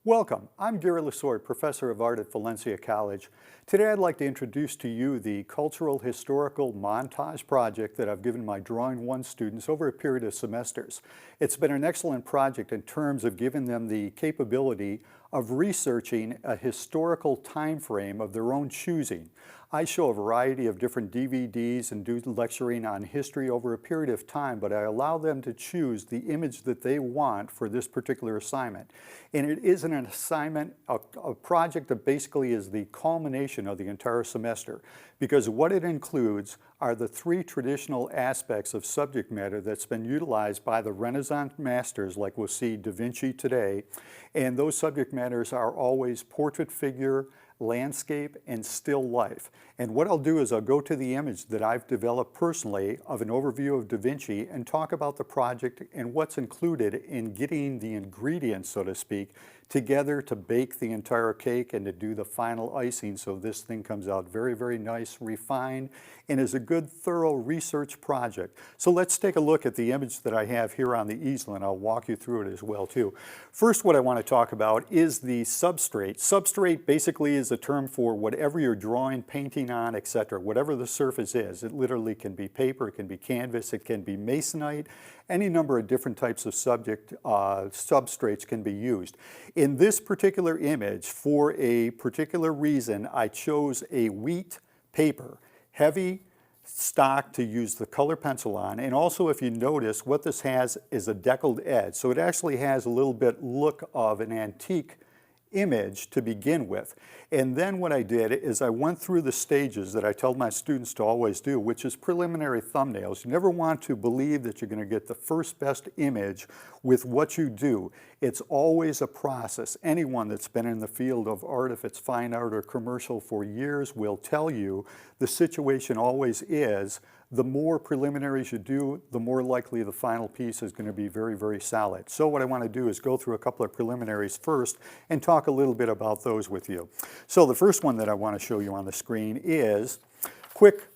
Welcome. I'm Gary Lasorte, Professor of Art at Valencia College. Today I'd like to introduce to you the Cultural Historical Montage project that I've given my Drawing 1 students over a period of semesters. It's been an excellent project in terms of giving them the capability of researching a historical time frame of their own choosing. I show a variety of different DVDs and do lecturing on history over a period of time, but I allow them to choose the image that they want for this particular assignment. And it isn't an assignment, a project that basically is the culmination of the entire semester, because what it includes are the 3 traditional aspects of subject matter that's been utilized by the Renaissance masters, like we'll see Da Vinci today. And those subject matters are always portrait, figure, landscape, and still life. And what I'll do is I'll go to the image that I've developed personally of an overview of Da Vinci and talk about the project and what's included in getting the ingredients, so to speak, together to bake the entire cake and to do the final icing so this thing comes out very, very nice, refined, and is a good, thorough research project. So let's take a look at the image that I have here on the easel, and I'll walk you through it as well too. First, what I want to talk about is the substrate. Substrate basically is a term for whatever you're drawing, painting on, etc. Whatever the surface is. It literally can be paper, it can be canvas, it can be masonite. Any number of different types of substrates can be used. In this particular image, for a particular reason, I chose a wheat paper, heavy stock to use the color pencil on, and also if you notice what this has is a deckled edge, so it actually has a little bit look of an antique image to begin with. And then what I did is I went through the stages that I tell my students to always do, which is preliminary thumbnails. You never want to believe that you're going to get the first best image with what you do. It's always a process. Anyone that's been in the field of art, if it's fine art or commercial for years, will tell you the situation always is the more preliminaries you do, the more likely the final piece is going to be very, very solid. So what I want to do is go through a couple of preliminaries first and talk a little bit about those with you. So the first one that I want to show you on the screen is quick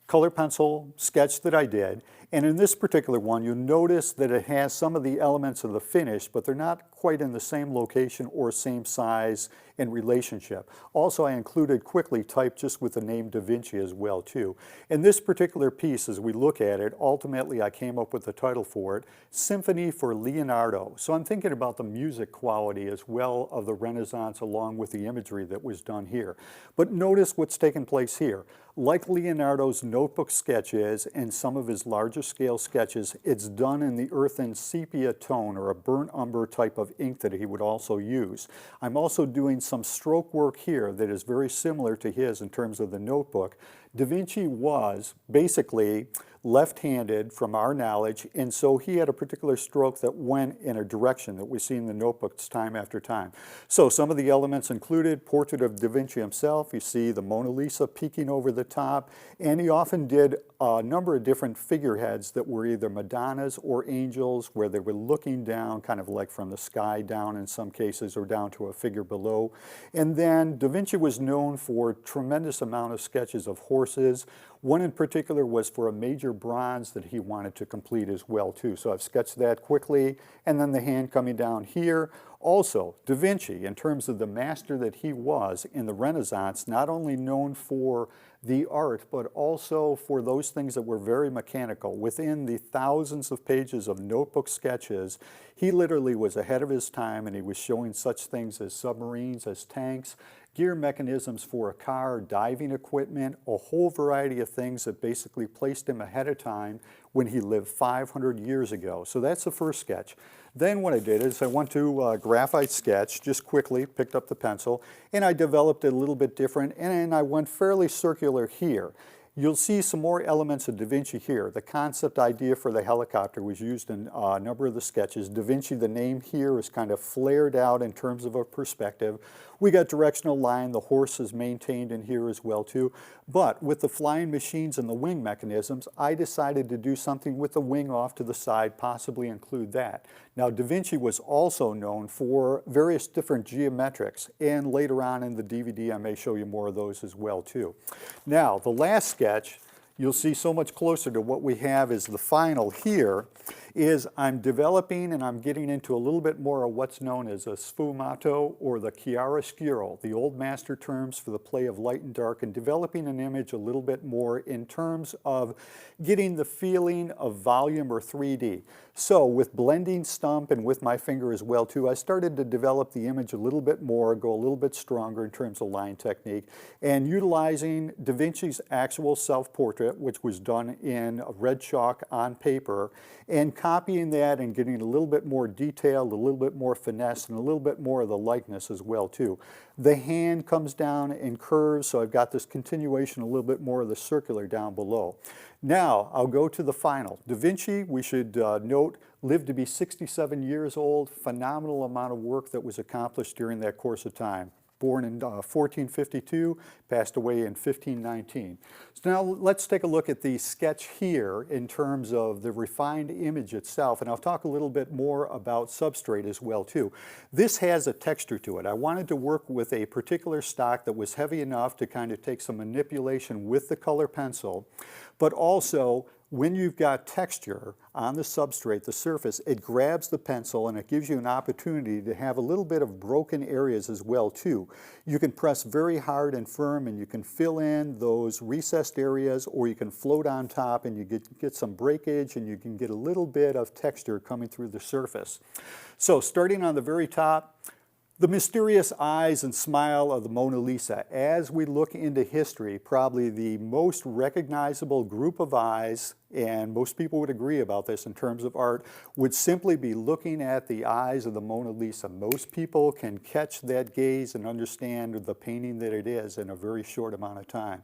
color pencil sketch that I did. And in this particular one, you'll notice that it has some of the elements of the finish, but they're not quite in the same location or same size and relationship. Also, I included quickly typed just with the name Da Vinci as well too. In this particular piece, as we look at it, ultimately I came up with the title for it, Symphony for Leonardo. So I'm thinking about the music quality as well of the Renaissance along with the imagery that was done here. But notice what's taken place here. Like Leonardo's notebook sketches and some of his larger scale sketches, it's done in the earthen sepia tone or a burnt umber type of ink that he would also use. I'm also doing some stroke work here that is very similar to his in terms of the notebook. Da Vinci was basically left-handed from our knowledge, and so he had a particular stroke that went in a direction that we see in the notebooks time after time. So some of the elements included portrait of Da Vinci himself. You see the Mona Lisa peeking over the top, and he often did a number of different figureheads that were either Madonnas or angels, where they were looking down, kind of like from the sky down in some cases, or down to a figure below. And then Da Vinci was known for a tremendous amount of sketches of horses. One in particular was for a major bronze that he wanted to complete as well too. So I've sketched that quickly, and then the hand coming down here. Also, Da Vinci, in terms of the master that he was in the Renaissance, not only known for the art, but also for those things that were very mechanical. Within the thousands of pages of notebook sketches, he literally was ahead of his time, and he was showing such things as submarines, as tanks, gear mechanisms for a car, diving equipment, a whole variety of things that basically placed him ahead of time when he lived 500 years ago. So that's the first sketch. Then what I did is I went to graphite sketch, just quickly picked up the pencil, and I developed it a little bit different, and I went fairly circular here. You'll see some more elements of Da Vinci here. The concept idea for the helicopter was used in a number of the sketches. Da Vinci, the name here, is kind of flared out in terms of a perspective. We got directional line, the horse is maintained in here as well too. But with the flying machines and the wing mechanisms, I decided to do something with the wing off to the side, possibly include that. Now, Da Vinci was also known for various different geometrics, and later on in the DVD I may show you more of those as well too. Now, the last sketch you'll see so much closer to what we have is the final here, is I'm developing and I'm getting into a little bit more of what's known as a sfumato or the chiaroscuro, the old master terms for the play of light and dark, and developing an image a little bit more in terms of getting the feeling of volume or 3D. So with blending stump and with my finger as well too, I started to develop the image a little bit more, go a little bit stronger in terms of line technique, and utilizing Da Vinci's actual self-portrait, which was done in red chalk on paper, and copying that and getting a little bit more detail, a little bit more finesse, and a little bit more of the likeness as well too. The hand comes down and curves, so I've got this continuation, a little bit more of the circular down below. Now, I'll go to the final. Da Vinci, we should note, lived to be 67 years old. Phenomenal amount of work that was accomplished during that course of time. Born in 1452, passed away in 1519. So now let's take a look at the sketch here in terms of the refined image itself, and I'll talk a little bit more about substrate as well too. This has a texture to it. I wanted to work with a particular stock that was heavy enough to kind of take some manipulation with the color pencil, but also when you've got texture on the substrate, the surface, it grabs the pencil and it gives you an opportunity to have a little bit of broken areas as well too. You can press very hard and firm and you can fill in those recessed areas, or you can float on top and you get some breakage and you can get a little bit of texture coming through the surface. So starting on the very top, the mysterious eyes and smile of the Mona Lisa. As we look into history, probably the most recognizable group of eyes, and most people would agree about this in terms of art, would simply be looking at the eyes of the Mona Lisa. Most people can catch that gaze and understand the painting that it is in a very short amount of time.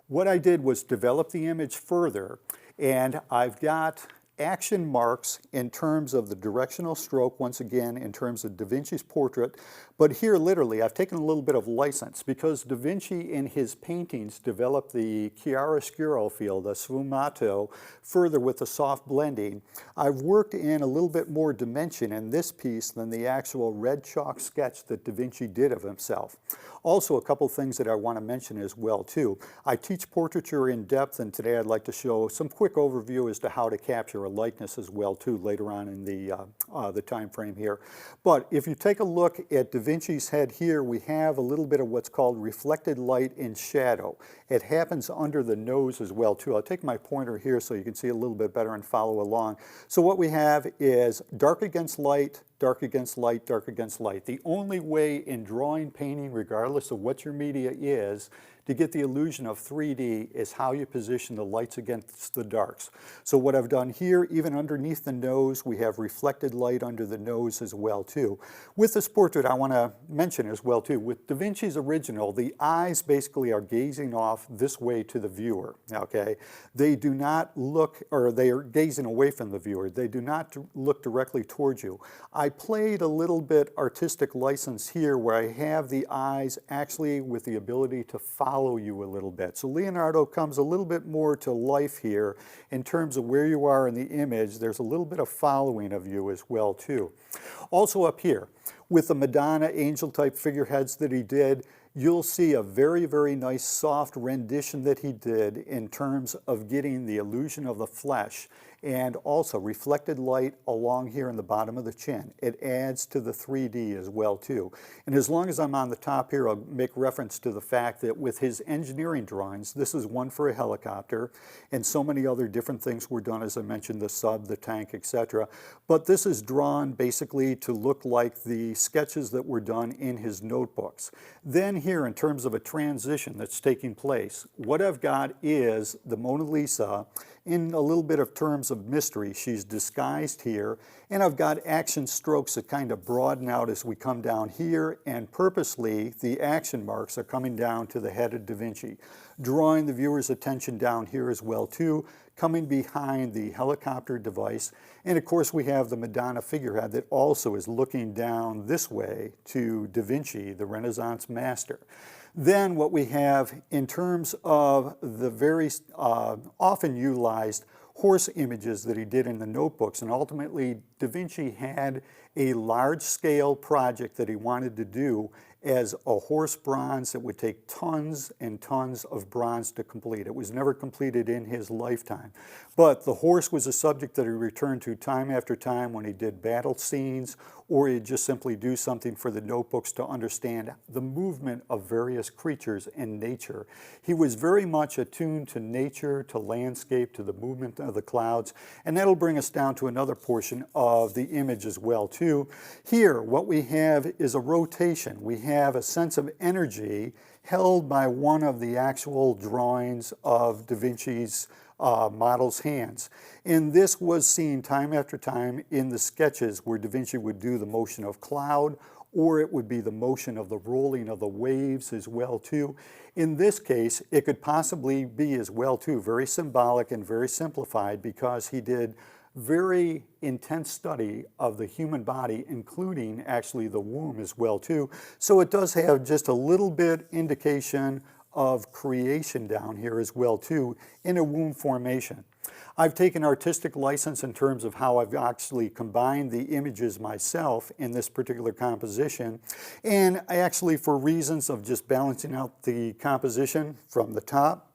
What I did was develop the image further, and I've got action marks in terms of the directional stroke, once again in terms of Da Vinci's portrait, but here literally I've taken a little bit of license because Da Vinci in his paintings developed the chiaroscuro feel, the sfumato, further with the soft blending. I've worked in a little bit more dimension in this piece than the actual red chalk sketch that Da Vinci did of himself. Also, a couple things that I want to mention as well too. I teach portraiture in depth, and today I'd like to show some quick overview as to how to capture a likeness as well too later on in the time frame here. But if you take a look at Da Vinci's head here, we have a little bit of what's called reflected light and shadow. It happens under the nose as well too. I'll take my pointer here so you can see a little bit better and follow along. So what we have is dark against light, dark against light, dark against light. The only way in drawing, painting, regardless of what your media is, to get the illusion of 3D is how you position the lights against the darks. So what I've done here, even underneath the nose, we have reflected light under the nose as well too. With this portrait, I want to mention as well too, with Da Vinci's original, the eyes basically are gazing off this way to the viewer, okay? They do not look, or they are gazing away from the viewer. They do not look directly towards you. I played a little bit artistic license here where I have the eyes actually with the ability to follow you a little bit. So Leonardo comes a little bit more to life here in terms of where you are in the image. There's a little bit of following of you as well too. Also up here, with the Madonna angel type figureheads that he did, you'll see a very, very nice soft rendition that he did in terms of getting the illusion of the flesh and also reflected light along here in the bottom of the chin. It adds to the 3D as well too. And as long as I'm on the top here, I'll make reference to the fact that with his engineering drawings, this is one for a helicopter, and so many other different things were done, as I mentioned, the sub, the tank, etc. But this is drawn basically to look like the sketches that were done in his notebooks. Then here, in terms of a transition that's taking place, what I've got is the Mona Lisa in a little bit of terms of mystery. She's disguised here, and I've got action strokes that kind of broaden out as we come down here, and purposely the action marks are coming down to the head of Da Vinci, drawing the viewer's attention down here as well too, coming behind the helicopter device. And of course we have the Madonna figurehead that also is looking down this way to Da Vinci, the Renaissance master. Then what we have in terms of the very often utilized horse images that he did in the notebooks, and ultimately Da Vinci had a large-scale project that he wanted to do, as a horse bronze that would take tons and tons of bronze to complete. It was never completed in his lifetime. But the horse was a subject that he returned to time after time when he did battle scenes, or he'd just simply do something for the notebooks to understand the movement of various creatures in nature. He was very much attuned to nature, to landscape, to the movement of the clouds, and that'll bring us down to another portion of the image as well too. Here, what we have is a rotation. We have a sense of energy held by one of the actual drawings of Da Vinci's model's hands. And this was seen time after time in the sketches where Da Vinci would do the motion of cloud, or it would be the motion of the rolling of the waves as well too. In this case, it could possibly be as well too, very symbolic and very simplified, because he did very intense study of the human body, including actually the womb as well too. So it does have just a little bit indication of creation down here as well too in a womb formation. I've taken artistic license in terms of how I've actually combined the images myself in this particular composition, and I actually, for reasons of just balancing out the composition from the top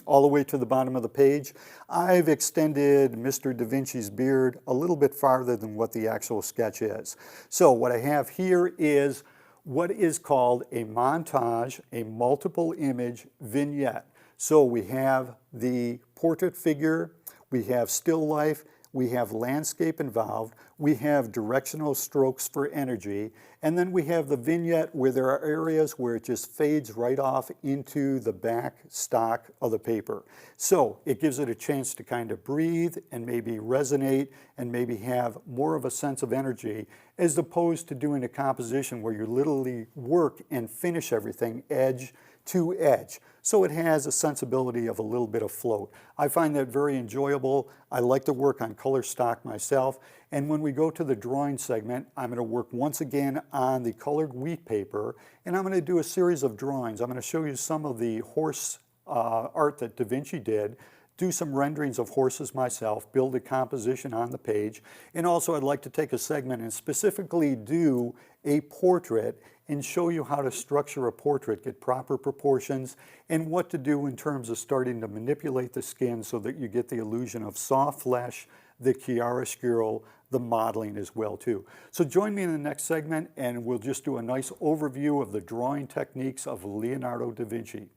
all the way to the bottom of the page, I've extended Mr. Da Vinci's beard a little bit farther than what the actual sketch is. So what I have here is what is called a montage, a multiple image vignette. So we have the portrait figure, we have still life, we have landscape involved, we have directional strokes for energy, and then we have the vignette where there are areas where it just fades right off into the back stock of the paper. So it gives it a chance to kind of breathe and maybe resonate and maybe have more of a sense of energy, as opposed to doing a composition where you literally work and finish everything edge to edge. So it has a sensibility of a little bit of float. I find that very enjoyable. I like to work on color stock myself. And when we go to the drawing segment, I'm going to work once again on the colored wheat paper, and I'm going to do a series of drawings. I'm going to show you some of the horse art that Da Vinci did, do some renderings of horses myself, build a composition on the page, and also I'd like to take a segment and specifically do a portrait and show you how to structure a portrait, get proper proportions, and what to do in terms of starting to manipulate the skin so that you get the illusion of soft flesh, the chiaroscuro, the modeling as well too. So join me in the next segment and we'll just do a nice overview of the drawing techniques of Leonardo da Vinci.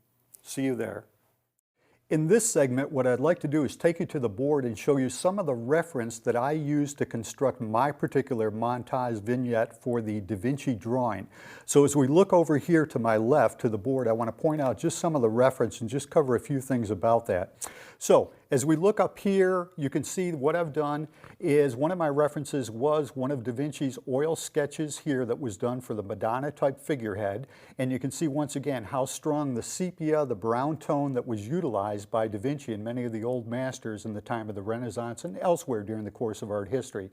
See you there. In this segment, what I'd like to do is take you to the board and show you some of the reference that I used to construct my particular montage vignette for the Da Vinci drawing. So as we look over here to my left to the board, I want to point out just some of the reference and just cover a few things about that. So as we look up here, you can see what I've done is one of my references was one of Da Vinci's oil sketches here that was done for the Madonna type figurehead. And you can see once again how strong the sepia, the brown tone that was utilized by Da Vinci and many of the old masters in the time of the Renaissance and elsewhere during the course of art history.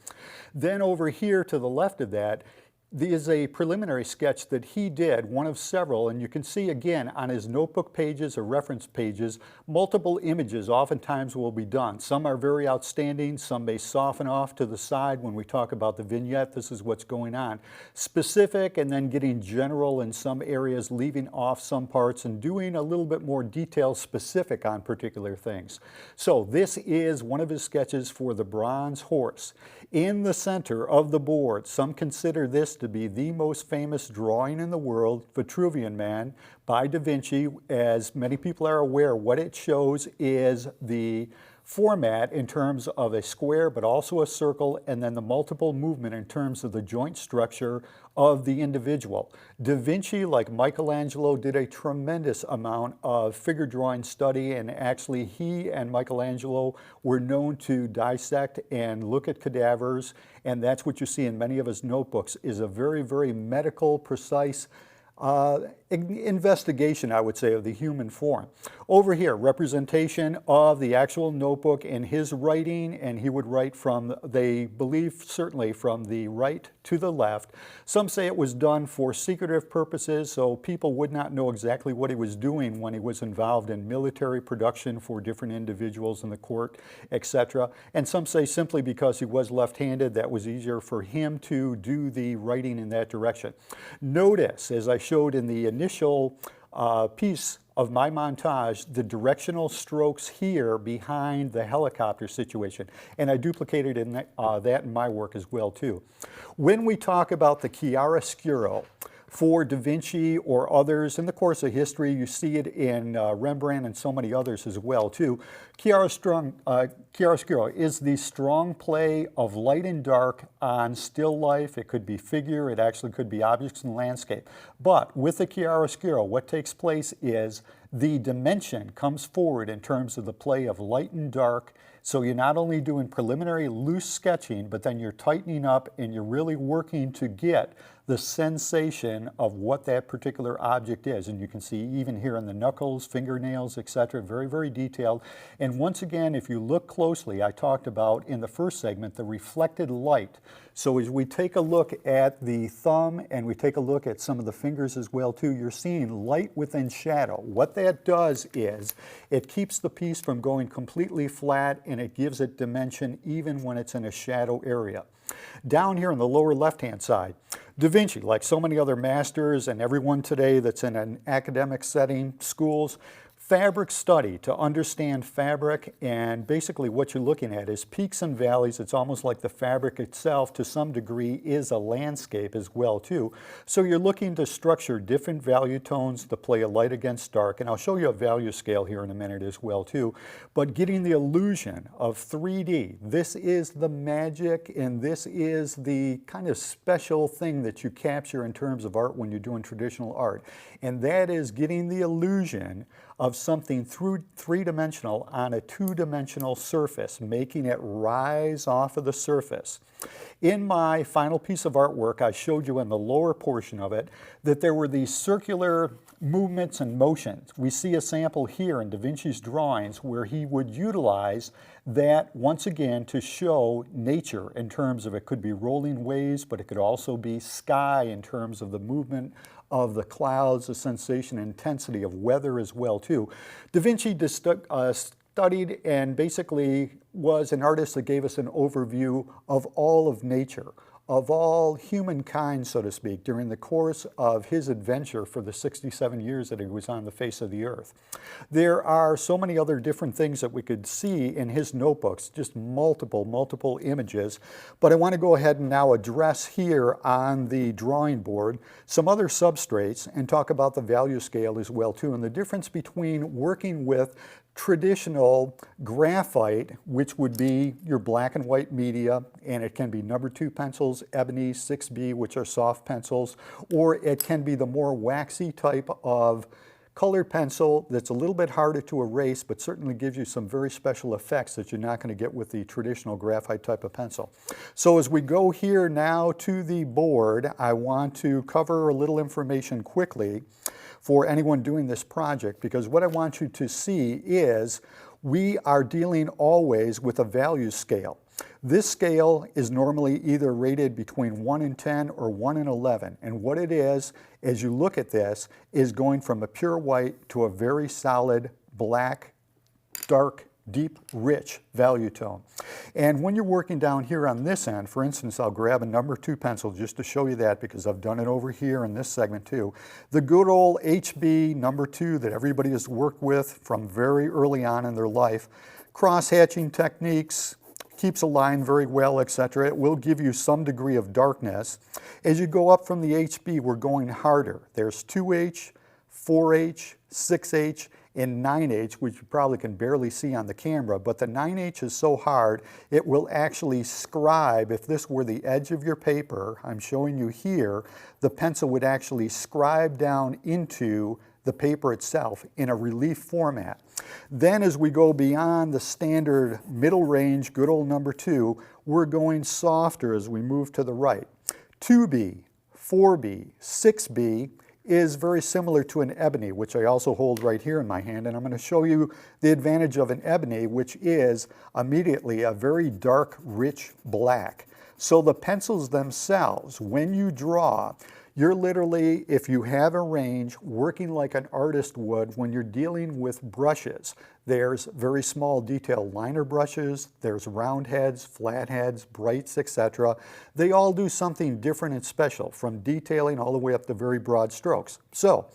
Then over here to the left of that, there is a preliminary sketch that he did, one of several, and you can see again on his notebook pages or reference pages, multiple images oftentimes will be done. Some are very outstanding, some may soften off to the side when we talk about the vignette, this is what's going on. Specific and then getting general in some areas, leaving off some parts and doing a little bit more detail specific on particular things. So this is one of his sketches for the bronze horse. In the center of the board, some consider this to be the most famous drawing in the world, Vitruvian Man, by Da Vinci. As many people are aware, what it shows is the format in terms of a square but also a circle, and then the multiple movement in terms of the joint structure of the individual. Da Vinci, like Michelangelo, did a tremendous amount of figure drawing study, and actually he and Michelangelo were known to dissect and look at cadavers, and that's what you see in many of his notebooks, is a very, very medical, precise investigation, I would say, of the human form. Over here, representation of the actual notebook and his writing, and he would write from, they believe, certainly from the right to the left. Some say it was done for secretive purposes, so people would not know exactly what he was doing when he was involved in military production for different individuals in the court, etc. And some say simply because he was left-handed, that was easier for him to do the writing in that direction. Notice, as I showed in the initial piece of my montage the directional strokes here behind the helicopter situation, and I duplicated that in my work as well too. When we talk about the chiaroscuro for Da Vinci or others in the course of history, you see it in Rembrandt and so many others as well too. Chiaroscuro is the strong play of light and dark on still life. It could be figure, it actually could be objects in landscape. But with the chiaroscuro, what takes place is the dimension comes forward in terms of the play of light and dark. So you're not only doing preliminary loose sketching, but then you're tightening up and you're really working to get the sensation of what that particular object is. And you can see even here in the knuckles, fingernails, etc., very, very detailed. And once again, if you look closely, I talked about in the first segment the reflected light. So as we take a look at the thumb and we take a look at some of the fingers as well too, you're seeing light within shadow. What that does is it keeps the piece from going completely flat, and it gives it dimension even when it's in a shadow area. Down here on the lower left-hand side, Da Vinci, like so many other masters and everyone today that's in an academic setting, schools, fabric study, to understand fabric, and basically what you're looking at is peaks and valleys. It's almost like the fabric itself to some degree is a landscape as well too. So you're looking to structure different value tones to play a light against dark, and I'll show you a value scale here in a minute as well too. But getting the illusion of 3D, this is the magic, and this is the kind of special thing that you capture in terms of art when you're doing traditional art, and that is getting the illusion of something three-dimensional on a two-dimensional surface, making it rise off of the surface. In my final piece of artwork, I showed you in the lower portion of it that there were these circular movements and motions. We see a sample here in Da Vinci's drawings where he would utilize that once again to show nature in terms of, it could be rolling waves, but it could also be sky in terms of the movement of the clouds, the sensation, intensity of weather as well too. Da Vinci studied and basically was an artist that gave us an overview of all of nature, of all humankind, so to speak, during the course of his adventure for the 67 years that he was on the face of the earth. There are so many other different things that we could see in his notebooks, just multiple images, but I want to go ahead and now address here on the drawing board some other substrates and talk about the value scale as well too, and the difference between working with traditional graphite, which would be your black and white media, and it can be number 2 pencils, ebony, 6B, which are soft pencils, or it can be the more waxy type of colored pencil that's a little bit harder to erase, but certainly gives you some very special effects that you're not going to get with the traditional graphite type of pencil. So as we go here now to the board, I want to cover a little information quickly for anyone doing this project, because what I want you to see is we are dealing always with a value scale. This scale is normally either rated between 1 and 10 or 1 and 11, and what it is, as you look at this, is going from a pure white to a very solid black, dark, deep, rich value tone. And when you're working down here on this end, for instance, I'll grab a number 2 pencil just to show you that, because I've done it over here in this segment too. The good old HB number 2 that everybody has worked with from very early on in their life. Cross-hatching techniques, keeps a line very well, etc. It will give you some degree of darkness. As you go up from the HB, we're going harder. There's 2H, 4H, 6H, and 9H, which you probably can barely see on the camera, but the 9H is so hard, it will actually scribe. If this were the edge of your paper, I'm showing you here, the pencil would actually scribe down into the paper itself in a relief format. Then as we go beyond the standard middle range, good old number 2, we're going softer as we move to the right. 2B, 4B, 6B, is very similar to an ebony, which I also hold right here in my hand, and I'm going to show you the advantage of an ebony, which is immediately a very dark, rich black. So the pencils themselves, when you draw, you're literally, if you have a range, working like an artist would when you're dealing with brushes. There's very small detail liner brushes, there's round heads, flat heads, brights, etc. They all do something different and special, from detailing all the way up to very broad strokes. So,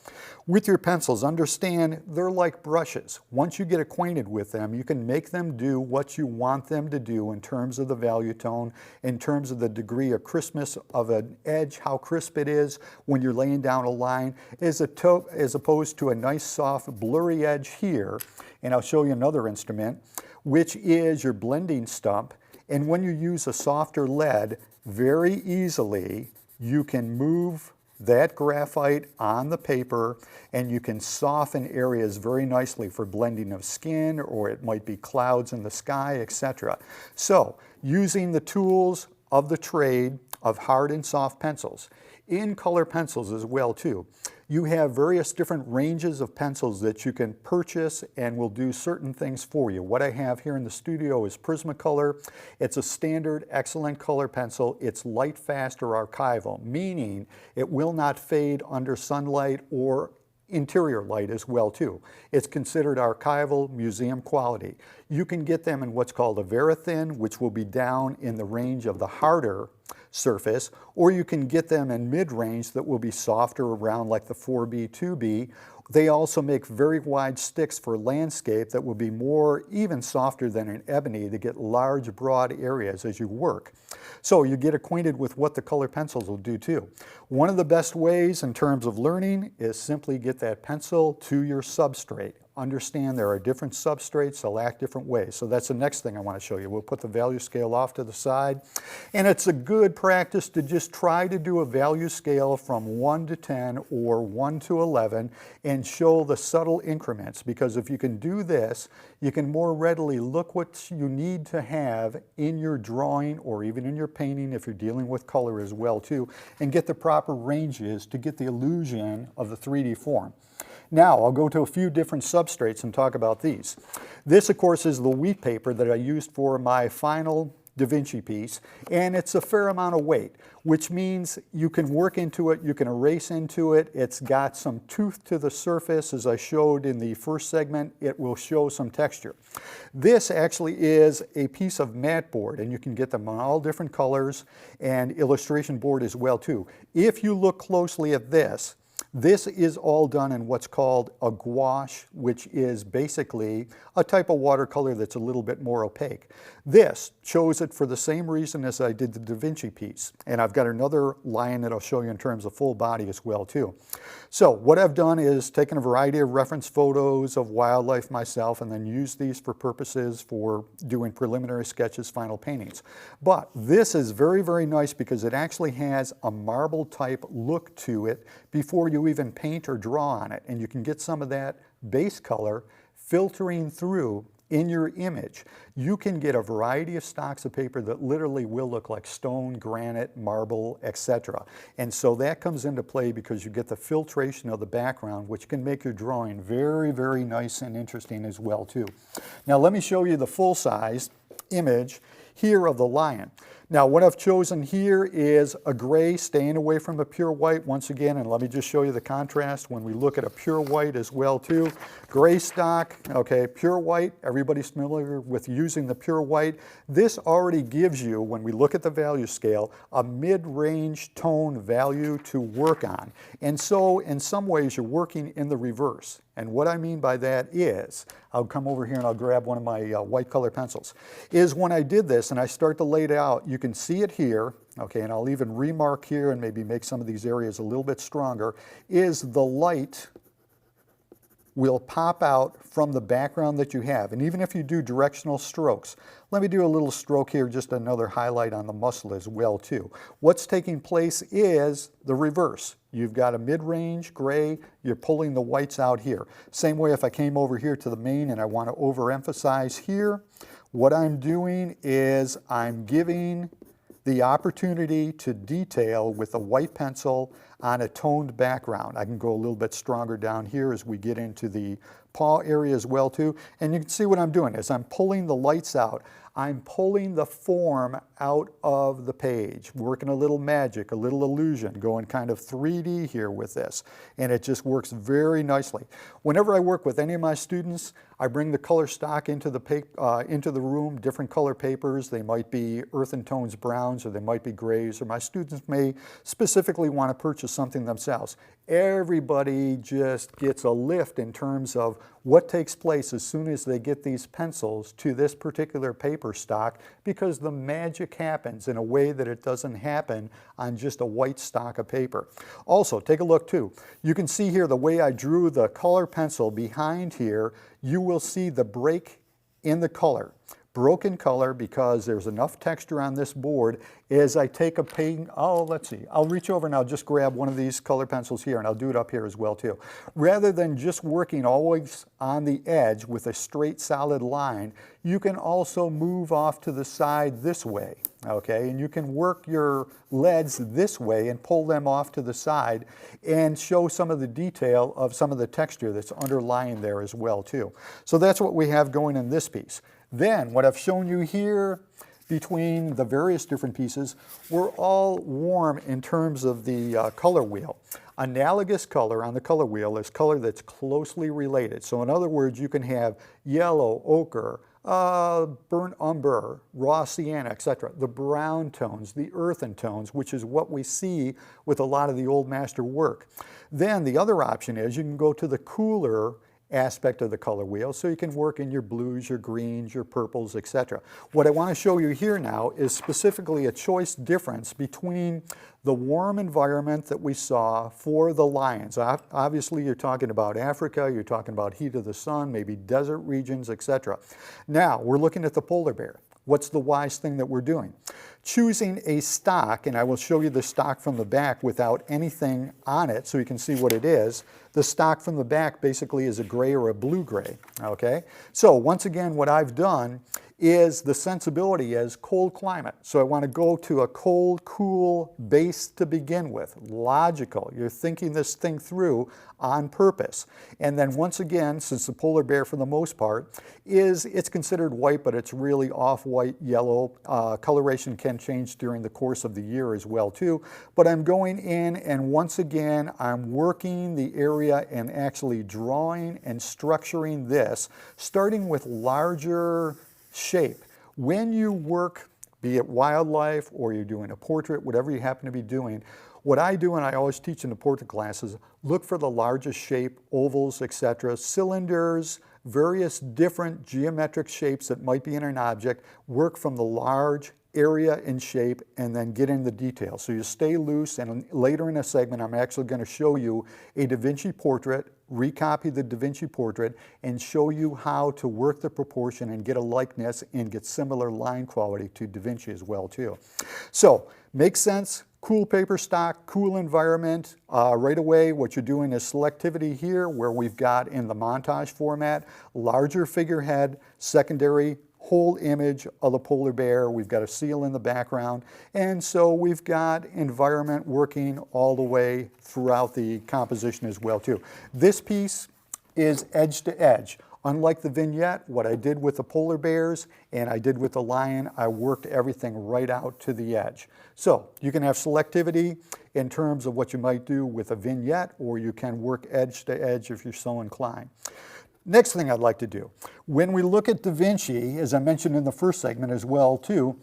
with your pencils, understand they're like brushes. Once you get acquainted with them, you can make them do what you want them to do in terms of the value tone, in terms of the degree of crispness of an edge, how crisp it is when you're laying down a line, as opposed to a nice soft blurry edge here. And I'll show you another instrument, which is your blending stump. And when you use a softer lead, very easily you can move that graphite on the paper and you can soften areas very nicely for blending of skin, or it might be clouds in the sky, etc. So, using the tools of the trade of hard and soft pencils, in color pencils as well too. You have various different ranges of pencils that you can purchase and will do certain things for you. What I have here in the studio is Prismacolor. It's a standard excellent color pencil. It's light fast or archival, meaning it will not fade under sunlight or interior light as well too. It's considered archival, museum quality. You can get them in what's called a Verithin, which will be down in the range of the harder surface, or you can get them in mid-range that will be softer around like the 4B, 2B. They also make very wide sticks for landscape that will be more, even softer than an ebony, to get large, broad areas as you work. So you get acquainted with what the color pencils will do too. One of the best ways in terms of learning is simply get that pencil to your substrate. Understand there are different substrates, they'll act different ways. So that's the next thing I want to show you. We'll put the value scale off to the side. And it's a good practice to just try to do a value scale from 1 to 10 or 1 to 11 and show the subtle increments, because if you can do this, you can more readily look what you need to have in your drawing or even in your painting if you're dealing with color as well too, and get the proper ranges to get the illusion of the 3D form. Now, I'll go to a few different substrates and talk about these. This, of course, is the wheat paper that I used for my final Da Vinci piece, and it's a fair amount of weight, which means you can work into it, you can erase into it. It's got some tooth to the surface. As I showed in the first segment, it will show some texture. This actually is a piece of mat board, and you can get them on all different colors, and illustration board as well too. If you look closely at this, this is all done in what's called a gouache, which is basically a type of watercolor that's a little bit more opaque. This chose it for the same reason as I did the Da Vinci piece. And I've got another lion that I'll show you in terms of full body as well too. So what I've done is taken a variety of reference photos of wildlife myself and then used these for purposes for doing preliminary sketches, final paintings. But this is very, very nice because it actually has a marble type look to it before you even paint or draw on it. And you can get some of that base color filtering through in your image. You can get a variety of stocks of paper that literally will look like stone, granite, marble, etc. And so that comes into play because you get the filtration of the background, which can make your drawing very, very nice and interesting as well too. Now let me show you the full-size image here of the lion. Now what I've chosen here is a gray, staying away from a pure white once again, and let me just show you the contrast when we look at a pure white as well too. Gray stock, okay, pure white, everybody's familiar with using the pure white. This already gives you, when we look at the value scale, a mid-range tone value to work on. And so in some ways you're working in the reverse. And what I mean by that is, I'll come over here and I'll grab one of my white color pencils, is when I did this and I start to lay it out, you can see it here, okay, and I'll even remark here and maybe make some of these areas a little bit stronger, is the light will pop out from the background that you have. And even if you do directional strokes, let me do a little stroke here, just another highlight on the muscle as well too. What's taking place is the reverse. You've got a mid-range gray, you're pulling the whites out here. Same way if I came over here to the mane and I want to overemphasize here, what I'm doing is I'm giving the opportunity to detail with a white pencil on a toned background. I can go a little bit stronger down here as we get into the paw area as well too. And you can see what I'm doing is I'm pulling the lights out. I'm pulling the form out of the page, working a little magic, a little illusion, going kind of 3D here with this. And it just works very nicely. Whenever I work with any of my students, I bring the color stock into the room, different color papers. They might be earth and tones browns, or they might be grays, or my students may specifically want to purchase something themselves. Everybody just gets a lift in terms of what takes place as soon as they get these pencils to this particular paper stock, because the magic happens in a way that it doesn't happen on just a white stock of paper. Also, take a look too. You can see here the way I drew the color pencil behind here, you will see the break in the color. Broken color because there's enough texture on this board. As I take a paint, let's see, I'll reach over and I'll just grab one of these color pencils here, and I'll do it up here as well too. Rather than just working always on the edge with a straight solid line, you can also move off to the side this way, okay? And you can work your leads this way and pull them off to the side and show some of the detail of some of the texture that's underlying there as well too. So that's what we have going in this piece. Then what I've shown you here between the various different pieces, we're all warm in terms of the color wheel. Analogous color on the color wheel is color that's closely related. So in other words, you can have yellow, ochre, burnt umber, raw sienna, etc. The brown tones, the earthen tones, which is what we see with a lot of the old master work. Then the other option is you can go to the cooler aspect of the color wheel, so you can work in your blues, your greens, your purples, etc. What I want to show you here now is specifically a choice difference between the warm environment that we saw for the lions. Obviously, you're talking about Africa, you're talking about heat of the sun, maybe desert regions, etc. Now, we're looking at the polar bear. What's the wise thing that we're doing? Choosing a stock, and I will show you the stock from the back without anything on it so you can see what it is. The stock from the back basically is a gray or a blue gray, okay? So once again, what I've done is the sensibility is cold climate. So I want to go to a cold, cool base to begin with. Logical. You're thinking this thing through on purpose. And then once again, since the polar bear for the most part it's considered white, but it's really off-white, yellow. Coloration can change during the course of the year as well too. But I'm going in and once again, I'm working the area and actually drawing and structuring this, starting with larger shape. When you work, be it wildlife or you're doing a portrait, whatever you happen to be doing, what I do, and I always teach in the portrait classes, look for the largest shape, ovals, etc., cylinders, various different geometric shapes that might be in an object, work from the large area and shape, and then get in the details. So you stay loose, and later in a segment, I'm actually going to show you a Da Vinci portrait, recopy the Da Vinci portrait, and show you how to work the proportion and get a likeness and get similar line quality to Da Vinci as well too. So, makes sense? Cool paper stock, cool environment. Right away, what you're doing is selectivity here, where we've got in the montage format, larger figurehead, secondary whole image of the polar bear. We've got a seal in the background. And so we've got environment working all the way throughout the composition as well too. This piece is edge to edge. Unlike the vignette, what I did with the polar bears and I did with the lion, I worked everything right out to the edge. So you can have selectivity in terms of what you might do with a vignette, or you can work edge to edge if you're so inclined. Next thing I'd like to do, when we look at Da Vinci, as I mentioned in the first segment as well too,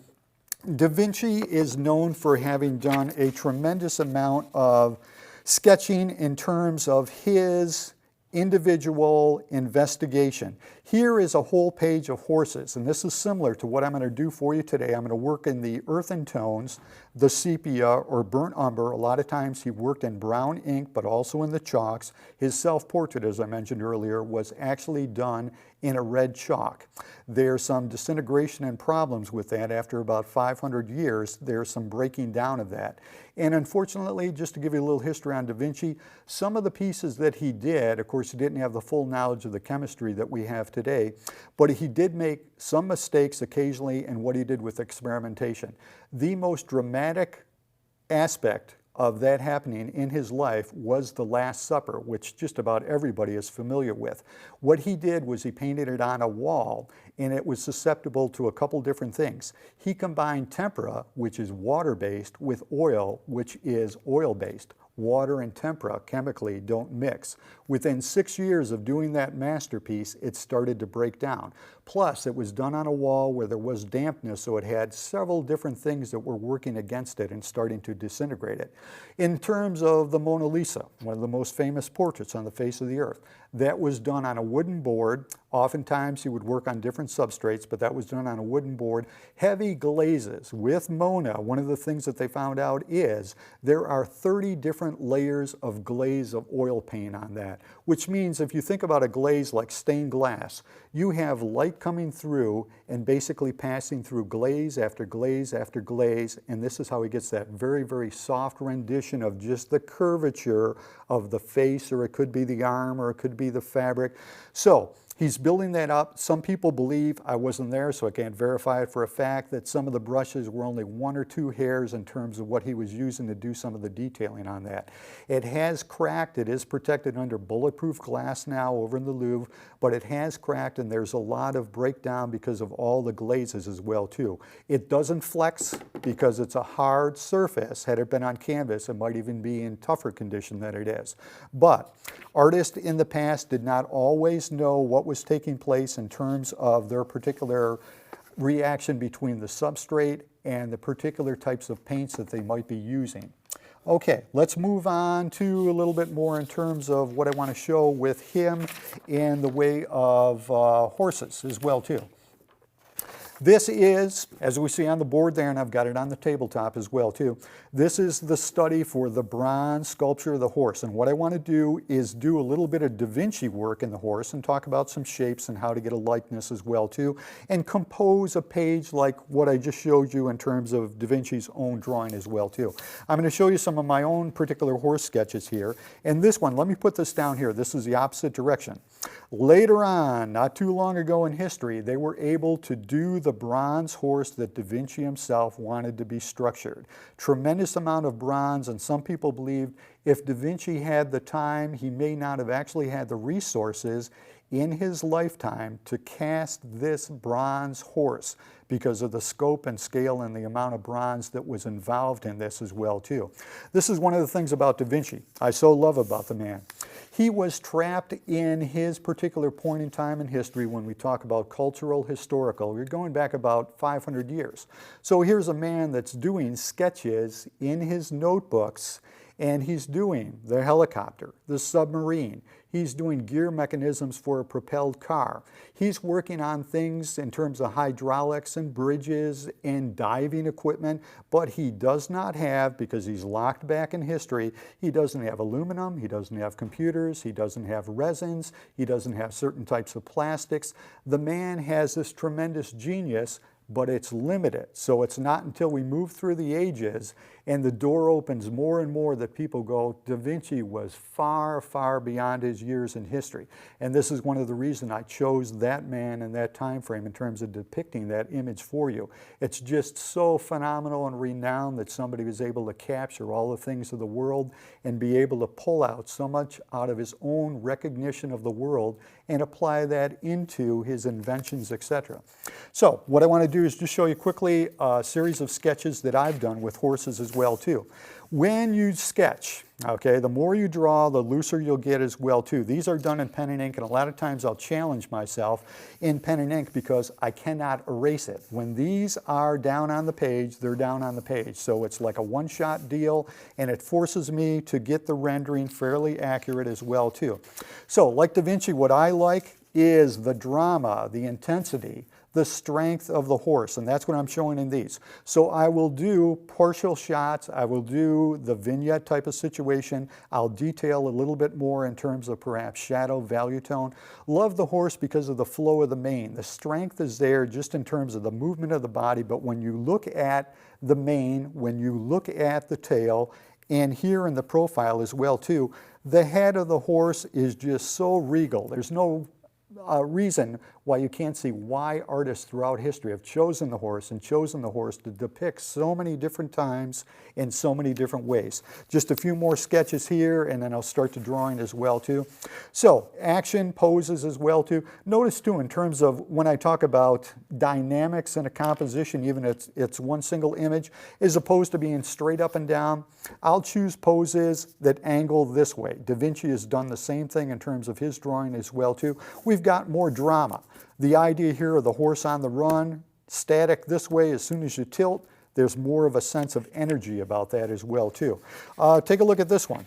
Da Vinci is known for having done a tremendous amount of sketching in terms of his individual investigation. Here is a whole page of horses, and this is similar to what I'm going to do for you today. I'm going to work in the earthen tones, the sepia or burnt umber. A lot of times he worked in brown ink, but also in the chalks. His self-portrait, as I mentioned earlier, was actually done in a red chalk. There's some disintegration and problems with that. After about 500 years, there's some breaking down of that. And unfortunately, just to give you a little history on Da Vinci, some of the pieces that he did, of course, he didn't have the full knowledge of the chemistry that we have today, but he did make some mistakes occasionally in what he did with experimentation. The most dramatic aspect of that happening in his life was the Last Supper, which just about everybody is familiar with. What he did was he painted it on a wall, and it was susceptible to a couple different things. He combined tempera, which is water-based, with oil, which is oil-based. Water and tempera chemically don't mix. Within 6 years of doing that masterpiece, it started to break down. Plus, it was done on a wall where there was dampness, so it had several different things that were working against it and starting to disintegrate it. In terms of the Mona Lisa, one of the most famous portraits on the face of the earth, that was done on a wooden board. Oftentimes he would work on different substrates, but that was done on a wooden board. Heavy glazes. With Mona, one of the things that they found out is there are 30 different layers of glaze of oil paint on that, which means if you think about a glaze like stained glass, you have light coming through and basically passing through glaze after glaze after glaze, and this is how he gets that very, very soft rendition of just the curvature of the face, or it could be the arm, or it could be the fabric. So he's building that up. Some people believe, I wasn't there so I can't verify it for a fact, that some of the brushes were only 1 or 2 hairs in terms of what he was using to do some of the detailing on that. It has cracked. It is protected under bulletproof glass now over in the Louvre, but it has cracked, and there's a lot of breakdown because of all the glazes as well too. It doesn't flex because it's a hard surface. Had it been on canvas, it might even be in tougher condition than it is. But artists in the past did not always know what was taking place in terms of their particular reaction between the substrate and the particular types of paints that they might be using. Okay, let's move on to a little bit more in terms of what I want to show with him in the way of horses as well too. This is, as we see on the board there, and I've got it on the tabletop as well too, this is the study for the bronze sculpture of the horse. And what I want to do is do a little bit of Da Vinci work in the horse and talk about some shapes and how to get a likeness as well too, and compose a page like what I just showed you in terms of Da Vinci's own drawing as well too. I'm going to show you some of my own particular horse sketches here. And this one, let me put this down here. This is the opposite direction. Later on, not too long ago in history, they were able to do the bronze horse that Da Vinci himself wanted to be structured. Tremendous amount of bronze, and some people believed if Da Vinci had the time, he may not have actually had the resources in his lifetime to cast this bronze horse because of the scope and scale and the amount of bronze that was involved in this as well too. This is one of the things about Da Vinci I so love about the man. He was trapped in his particular point in time in history when we talk about cultural, historical. We're going back about 500 years. So here's a man that's doing sketches in his notebooks, and he's doing the helicopter, the submarine. He's doing gear mechanisms for a propelled car. He's working on things in terms of hydraulics and bridges and diving equipment, but he does not have, because he's locked back in history, he doesn't have aluminum, he doesn't have computers, he doesn't have resins, he doesn't have certain types of plastics. The man has this tremendous genius, but it's limited. So it's not until we move through the ages and the door opens more and more that people go, Da Vinci was far, far beyond his years in history. And this is one of the reasons I chose that man and that time frame in terms of depicting that image for you. It's just so phenomenal and renowned that somebody was able to capture all the things of the world and be able to pull out so much out of his own recognition of the world and apply that into his inventions, etc. So what I want to do is just show you quickly a series of sketches that I've done with horses as well too. When you sketch, okay, the more you draw, the looser you'll get as well too. These are done in pen and ink, and a lot of times I'll challenge myself in pen and ink because I cannot erase it. When these are down on the page, they're down on the page. So it's like a one-shot deal, and it forces me to get the rendering fairly accurate as well too. So like Da Vinci, what I like is the drama, the intensity, the strength of the horse, and that's what I'm showing in these. So I will do partial shots, I will do the vignette type of situation, I'll detail a little bit more in terms of perhaps shadow, value tone. Love the horse because of the flow of the mane. The strength is there just in terms of the movement of the body, but when you look at the mane, when you look at the tail, and here in the profile as well too, the head of the horse is just so regal. There's no reason why you can't see why artists throughout history have chosen the horse to depict so many different times in so many different ways. Just a few more sketches here, and then I'll start to drawing as well too. So action, poses as well too. Notice too, in terms of when I talk about dynamics in a composition, even if it's one single image, as opposed to being straight up and down, I'll choose poses that angle this way. Da Vinci has done the same thing in terms of his drawing as well too. We've got more drama. The idea here of the horse on the run, static this way, as soon as you tilt, there's more of a sense of energy about that as well too. Take a look at this one.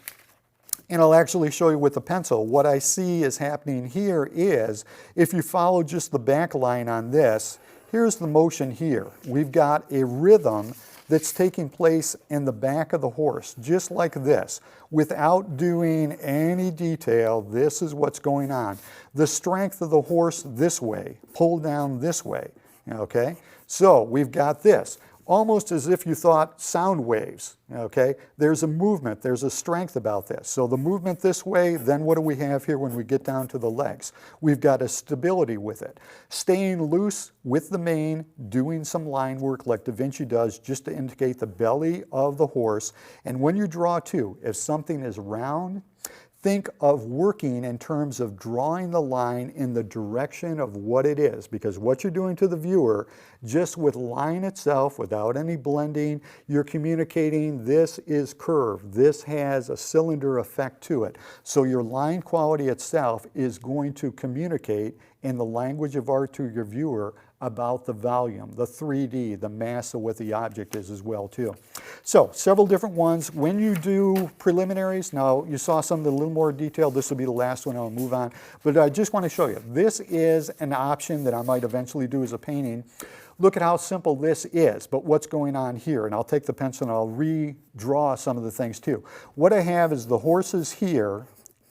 And I'll actually show you with the pencil. What I see is happening here is, if you follow just the back line on this, here's the motion here. We've got a rhythm that's taking place in the back of the horse, just like this. Without doing any detail, this is what's going on. The strength of the horse this way, pull down this way, okay? So we've got this, almost as if you thought sound waves, okay? There's a movement, there's a strength about this. So the movement this way, then what do we have here when we get down to the legs? We've got a stability with it. Staying loose with the mane, doing some line work like Da Vinci does just to indicate the belly of the horse. And when you draw too, if something is round, think of working in terms of drawing the line in the direction of what it is, because what you're doing to the viewer, just with line itself, without any blending, you're communicating this is curved, this has a cylinder effect to it. So your line quality itself is going to communicate in the language of art to your viewer about the volume, the 3D, the mass of what the object is as well too. So several different ones. When you do preliminaries, now you saw some of the little more detail. This will be the last one. I'll move on. But I just want to show you. This is an option that I might eventually do as a painting. Look at how simple this is, but what's going on here? And I'll take the pencil and I'll redraw some of the things too. What I have is the horses here,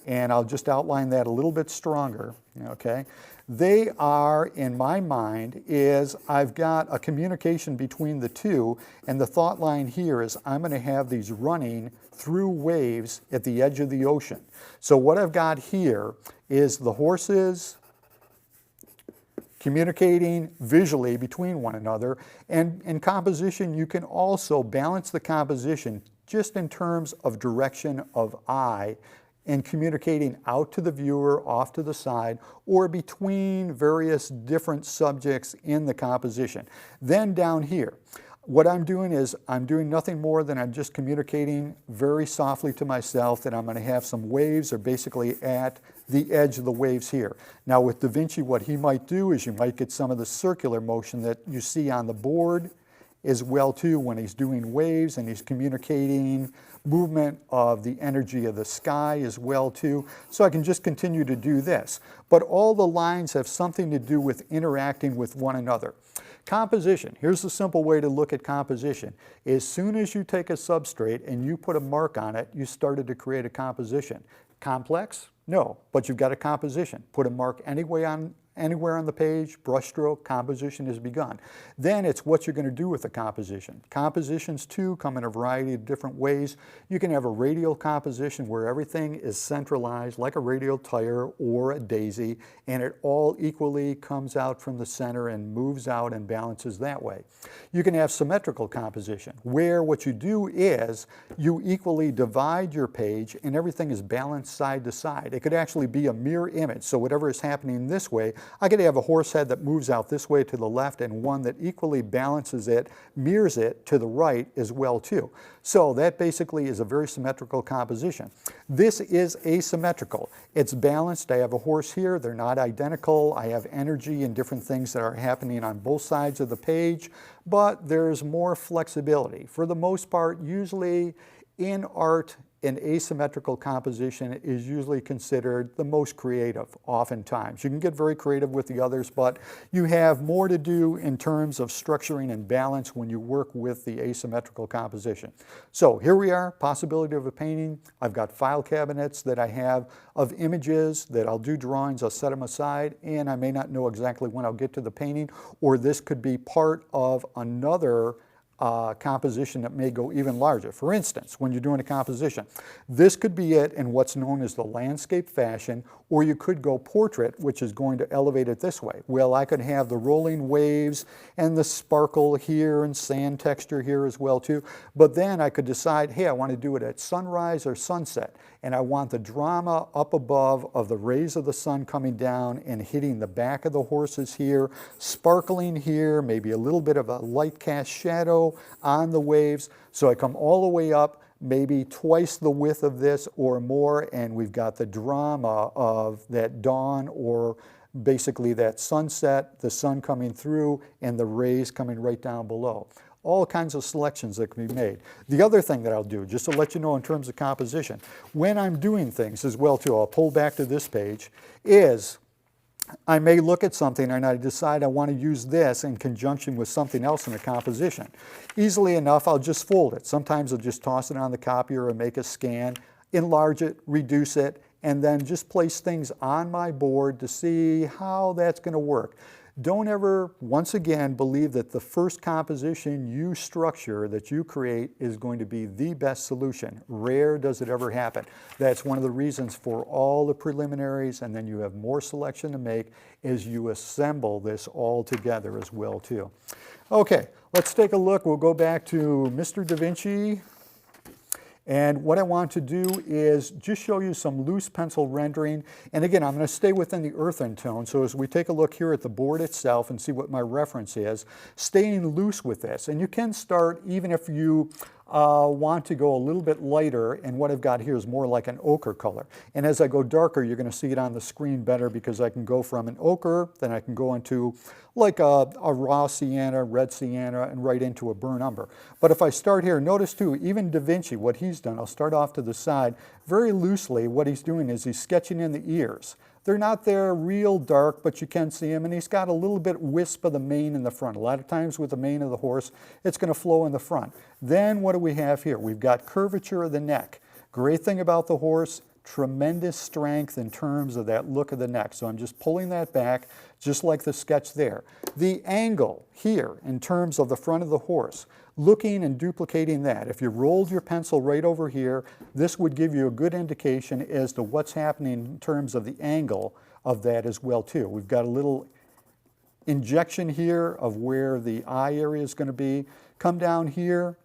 and I'll just outline that a little bit stronger, okay? They are, in my mind, is I've got a communication between the two, and the thought line here is I'm going to have these running through waves at the edge of the ocean. So what I've got here is the horses communicating visually between one another, and in composition you can also balance the composition just in terms of direction of eye, and communicating out to the viewer, off to the side, or between various different subjects in the composition. Then down here, what I'm doing is I'm doing nothing more than I'm just communicating very softly to myself that I'm going to have some waves, or basically at the edge of the waves here. Now with Da Vinci, what he might do is you might get some of the circular motion that you see on the board as well too when he's doing waves and he's communicating movement of the energy of the sky as well too. So I can just continue to do this. But all the lines have something to do with interacting with one another. Composition, here's the simple way to look at composition. As soon as you take a substrate and you put a mark on it, you started to create a composition. Complex? No, but you've got a composition. Put a mark anywhere on the page, brushstroke, composition has begun. Then it's what you're going to do with the composition. Compositions too come in a variety of different ways. You can have a radial composition where everything is centralized like a radial tire or a daisy, and it all equally comes out from the center and moves out and balances that way. You can have symmetrical composition where what you do is you equally divide your page and everything is balanced side to side. It could actually be a mirror image, so whatever is happening this way, I could have a horse head that moves out this way to the left and one that equally balances it, mirrors it to the right as well too. So that basically is a very symmetrical composition. This is asymmetrical. It's balanced. I have a horse here. They're not identical. I have energy and different things that are happening on both sides of the page, but there's more flexibility. For the most part, usually in art, an asymmetrical composition is usually considered the most creative oftentimes. You can get very creative with the others, but you have more to do in terms of structuring and balance when you work with the asymmetrical composition. So here we are, possibility of a painting. I've got file cabinets that I have of images that I'll do drawings, I'll set them aside, and I may not know exactly when I'll get to the painting, or this could be part of another composition that may go even larger. For instance, when you're doing a composition, this could be it in what's known as the landscape fashion, or you could go portrait, which is going to elevate it this way. Well, I could have the rolling waves and the sparkle here and sand texture here as well too. But then I could decide, hey, I want to do it at sunrise or sunset, and I want the drama up above of the rays of the sun coming down and hitting the back of the horses here, sparkling here, maybe a little bit of a light cast shadow on the waves. So I come all the way up, maybe twice the width of this or more, and we've got the drama of that dawn, or basically that sunset, the sun coming through and the rays coming right down below. All kinds of selections that can be made. The other thing that I'll do, just to let you know in terms of composition, when I'm doing things as well too, I'll pull back to this page, is I may look at something and I decide I want to use this in conjunction with something else in the composition. Easily enough, I'll just fold it. Sometimes I'll just toss it on the copier and make a scan, enlarge it, reduce it, and then just place things on my board to see how that's going to work. Don't ever, once again, believe that the first composition you structure, that you create, is going to be the best solution. Rare does it ever happen. That's one of the reasons for all the preliminaries, and then you have more selection to make as you assemble this all together as well too. Okay, let's take a look. We'll go back to Mr. Da Vinci. And what I want to do is just show you some loose pencil rendering. And again, I'm going to stay within the earthen tone. So as we take a look here at the board itself and see what my reference is, staying loose with this. And you can start even if you want to go a little bit lighter, and what I've got here is more like an ochre color. And as I go darker, you're going to see it on the screen better, because I can go from an ochre, then I can go into like a raw sienna, red sienna, and right into a burnt umber. But if I start here, notice too, even Da Vinci, what he's done, I'll start off to the side, very loosely what he's doing is he's sketching in the ears. They're not there real dark, but you can see them, and he's got a little bit wisp of the mane in the front. A lot of times with the mane of the horse, it's going to flow in the front. Then what do we have here? We've got curvature of the neck. Great thing about the horse, tremendous strength in terms of that look of the neck. So I'm just pulling that back, just like the sketch there. The angle here in terms of the front of the horse, looking and duplicating that. If you rolled your pencil right over here, this would give you a good indication as to what's happening in terms of the angle of that as well too. We've got a little injection here of where the eye area is going to be. Come down here,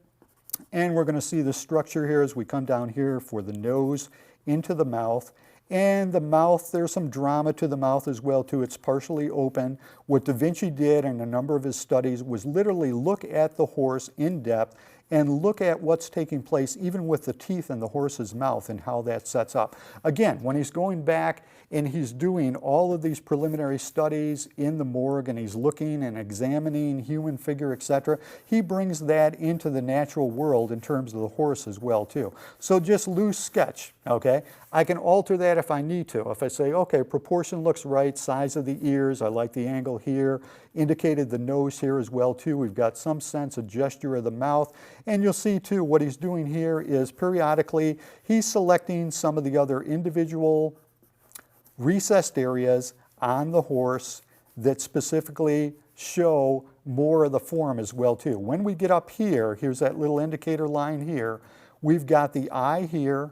and we're going to see the structure here as we come down here for the nose into the mouth. And the mouth, there's some drama to the mouth as well too. It's partially open. What Da Vinci did in a number of his studies was literally look at the horse in depth and look at what's taking place even with the teeth in the horse's mouth and how that sets up. Again, when he's going back and he's doing all of these preliminary studies in the morgue and he's looking and examining human figure, etc., he brings that into the natural world in terms of the horse as well too. So just loose sketch, okay? I can alter that if I need to. If I say, okay, proportion looks right, size of the ears, I like the angle here, indicated the nose here as well too. We've got some sense of gesture of the mouth. And you'll see too, what he's doing here is periodically, he's selecting some of the other individual recessed areas on the horse that specifically show more of the form as well too. When we get up here, here's that little indicator line here, we've got the eye here,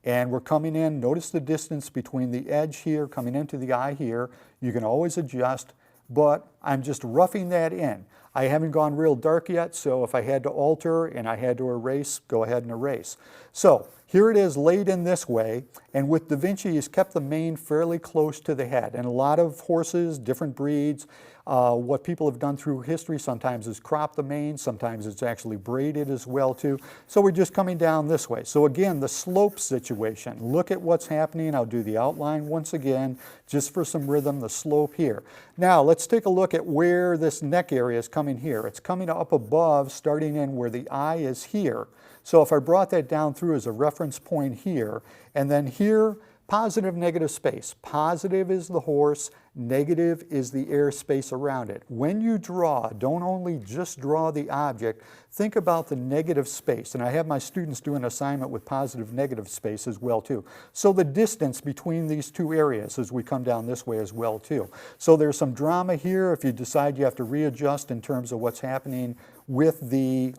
and we're coming in, notice the distance between the edge here, coming into the eye here. You can always adjust, but I'm just roughing that in. I haven't gone real dark yet, so if I had to alter and I had to erase, go ahead and erase. So here it is laid in this way, and with Da Vinci, he's kept the mane fairly close to the head. And a lot of horses, different breeds, what people have done through history sometimes is crop the mane, sometimes it's actually braided as well too. So we're just coming down this way. So again, the slope situation, look at what's happening. I'll do the outline once again, just for some rhythm, the slope here. Now let's take a look at where this neck area is coming here. It's coming up above, starting in where the eye is here. So if I brought that down through as a reference point here, and then here, positive, negative space. Positive is the horse, Negative is the airspace around it. When you draw, don't only just draw the object, think about the negative space. And I have my students do an assignment with positive negative space as well too. So the distance between these two areas as we come down this way as well too. So there's some drama here if you decide you have to readjust in terms of what's happening with the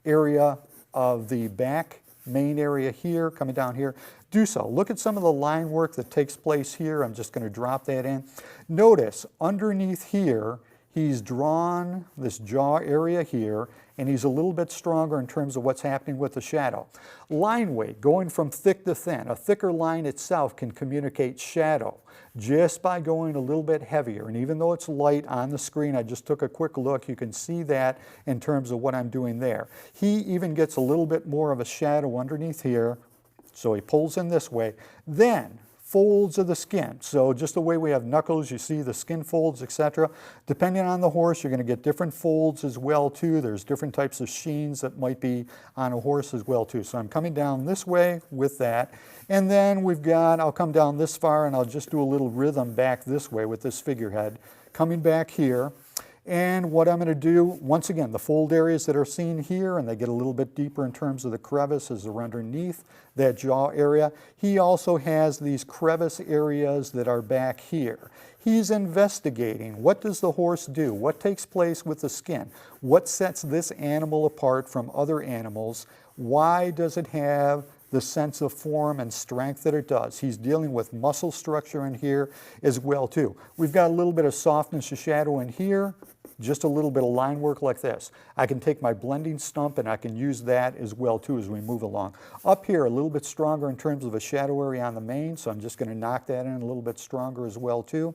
area of the back main area here, coming down here. Do so. Look at some of the line work that takes place here. I'm just going to drop that in. Notice underneath here, he's drawn this jaw area here, and he's a little bit stronger in terms of what's happening with the shadow. Line weight, going from thick to thin. A thicker line itself can communicate shadow just by going a little bit heavier. And even though it's light on the screen, I just took a quick look, you can see that in terms of what I'm doing there. He even gets a little bit more of a shadow underneath here. So he pulls in this way. Then folds of the skin. So just the way we have knuckles, you see the skin folds, etc. Depending on the horse, you're going to get different folds as well too. There's different types of sheens that might be on a horse as well too. So I'm coming down this way with that. And then we've got, I'll come down this far and I'll just do a little rhythm back this way with this figurehead. Coming back here. And what I'm going to do, once again, the fold areas that are seen here, and they get a little bit deeper in terms of the crevices that are underneath that jaw area. He also has these crevice areas that are back here. He's investigating, what does the horse do? What takes place with the skin? What sets this animal apart from other animals? Why does it have the sense of form and strength that it does? He's dealing with muscle structure in here as well too. We've got a little bit of softness of shadow in here, just a little bit of line work like this. I can take my blending stump and I can use that as well too as we move along. Up here a little bit stronger in terms of a shadow area on the mane, so I'm just going to knock that in a little bit stronger as well too.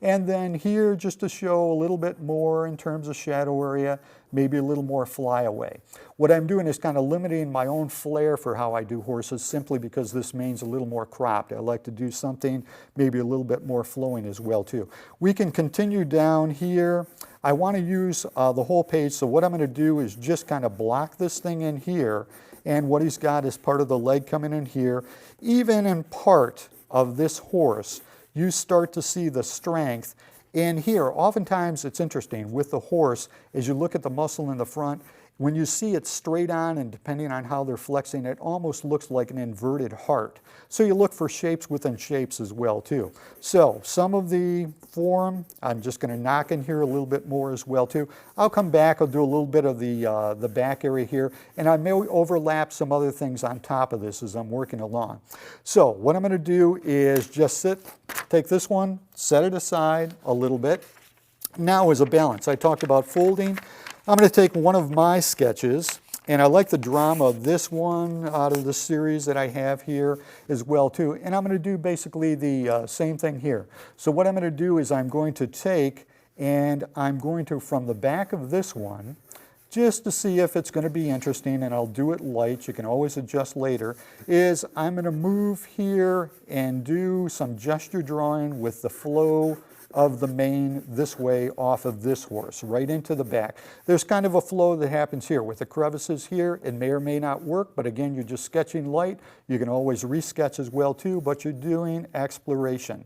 And then here just to show a little bit more in terms of shadow area, maybe a little more flyaway. What I'm doing is kind of limiting my own flair for how I do horses simply because this mane's a little more cropped. I like to do something maybe a little bit more flowing as well too. We can continue down here. I want to use the whole page, so what I'm going to do is just kind of block this thing in here, and what he's got is part of the leg coming in here. Even in part of this horse, you start to see the strength in here. Oftentimes it's interesting with the horse, as you look at the muscle in the front, when you see it straight on and depending on how they're flexing, it almost looks like an inverted heart. So you look for shapes within shapes as well too. So some of the form, I'm just going to knock in here a little bit more as well too. I'll come back, I'll do a little bit of the back area here, and I may overlap some other things on top of this as I'm working along. So what I'm going to do is just take this one, set it aside a little bit. Now as a balance, I talked about folding. I'm going to take one of my sketches, and I like the drama of this one out of the series that I have here as well too, and I'm going to do basically the same thing here. So what I'm going to do is I'm going to take and I'm going to, from the back of this one, just to see if it's going to be interesting, and I'll do it light, you can always adjust later, is I'm going to move here and do some gesture drawing with the flow of the mane this way off of this horse, right into the back. There's kind of a flow that happens here with the crevices here. It may or may not work, but again, you're just sketching light. You can always resketch as well too, but you're doing exploration.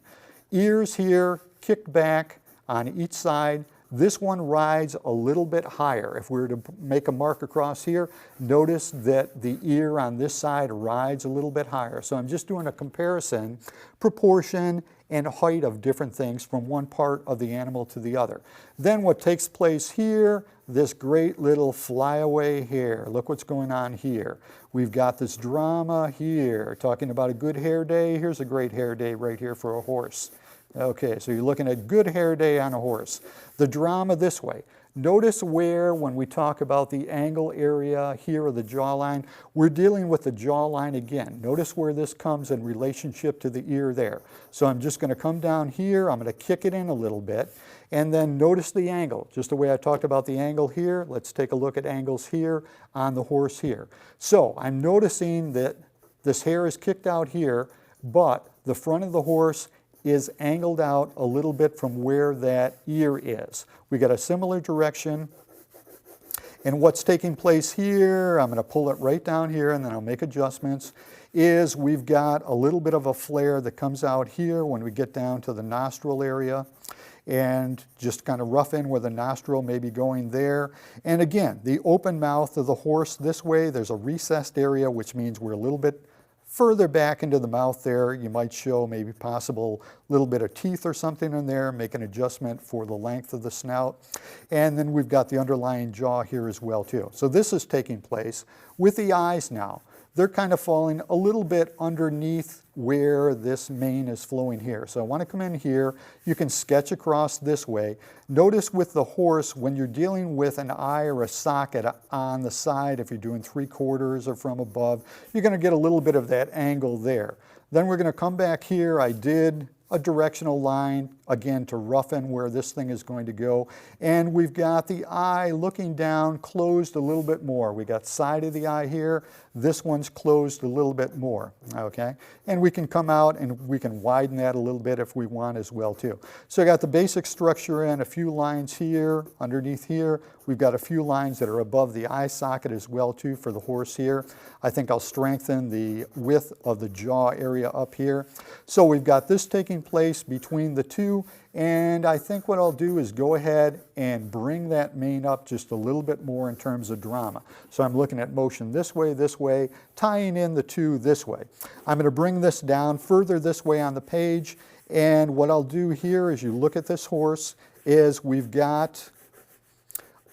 Ears here, kicked back on each side. This one rides a little bit higher. If we were to make a mark across here, notice that the ear on this side rides a little bit higher. So I'm just doing a comparison, proportion, and height of different things from one part of the animal to the other. Then what takes place here, this great little flyaway hair. Look what's going on here. We've got this drama here, talking about a good hair day. Here's a great hair day right here for a horse. Okay, so you're looking at good hair day on a horse. The drama this way. Notice where, when we talk about the angle area here of the jawline, we're dealing with the jawline again. Notice where this comes in relationship to the ear there. So I'm just going to come down here, I'm going to kick it in a little bit, and then notice the angle. Just the way I talked about the angle here, let's take a look at angles here on the horse here. So I'm noticing that this hair is kicked out here, but the front of the horse is angled out a little bit from where that ear is. We got a similar direction, And what's taking place here, I'm going to pull it right down here and then I'll make adjustments, is we've got a little bit of a flare that comes out here when we get down to the nostril area, and just kind of rough in where the nostril may be going there. And again, the open mouth of the horse this way, there's a recessed area, which means we're a little bit further back into the mouth there. You might show maybe possible little bit of teeth or something in there, make an adjustment for the length of the snout. And then we've got the underlying jaw here as well too. So this is taking place with the eyes now. They're kind of falling a little bit underneath where this mane is flowing here. So I want to come in here. You can sketch across this way. Notice with the horse, when you're dealing with an eye or a socket on the side, if you're doing 3/4 or from above, you're going to get a little bit of that angle there. Then we're going to come back here. I did a directional line, again, to roughen where this thing is going to go. And we've got the eye looking down, closed a little bit more. We got side of the eye here. This one's closed a little bit more, okay? And we can come out and we can widen that a little bit if we want as well too. So I got the basic structure in, a few lines here, underneath here. We've got a few lines that are above the eye socket as well too for the horse here. I think I'll strengthen the width of the jaw area up here. So we've got this taking place between the two, and I think what I'll do is go ahead and bring that mane up just a little bit more in terms of drama. So I'm looking at motion this way, tying in the two this way. I'm going to bring this down further this way on the page, and what I'll do here as you look at this horse is we've got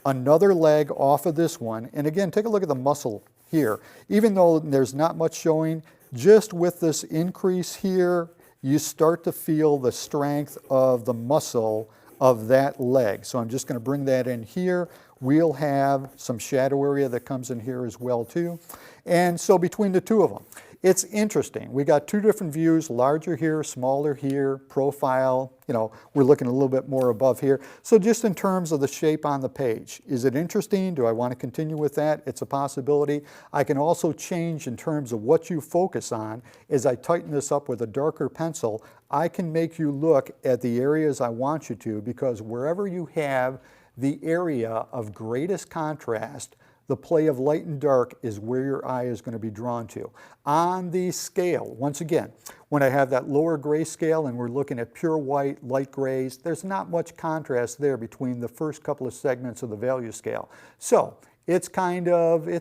another leg off of this one, and again, take a look at the muscle here. Even though there's not much showing, just with this increase here, you start to feel the strength of the muscle of that leg. So I'm just going to bring that in here. We'll have some shadow area that comes in here as well too. And so between the two of them, it's interesting. We got two different views, larger here, smaller here, profile, you know, we're looking a little bit more above here. So just in terms of the shape on the page, is it interesting? Do I want to continue with that? It's a possibility. I can also change in terms of what you focus on. As I tighten this up with a darker pencil, I can make you look at the areas I want you to, because wherever you have the area of greatest contrast, the play of light and dark is where your eye is going to be drawn to. On the scale, once again, when I have that lower gray scale and we're looking at pure white, light grays, there's not much contrast there between the first couple of segments of the value scale. So it's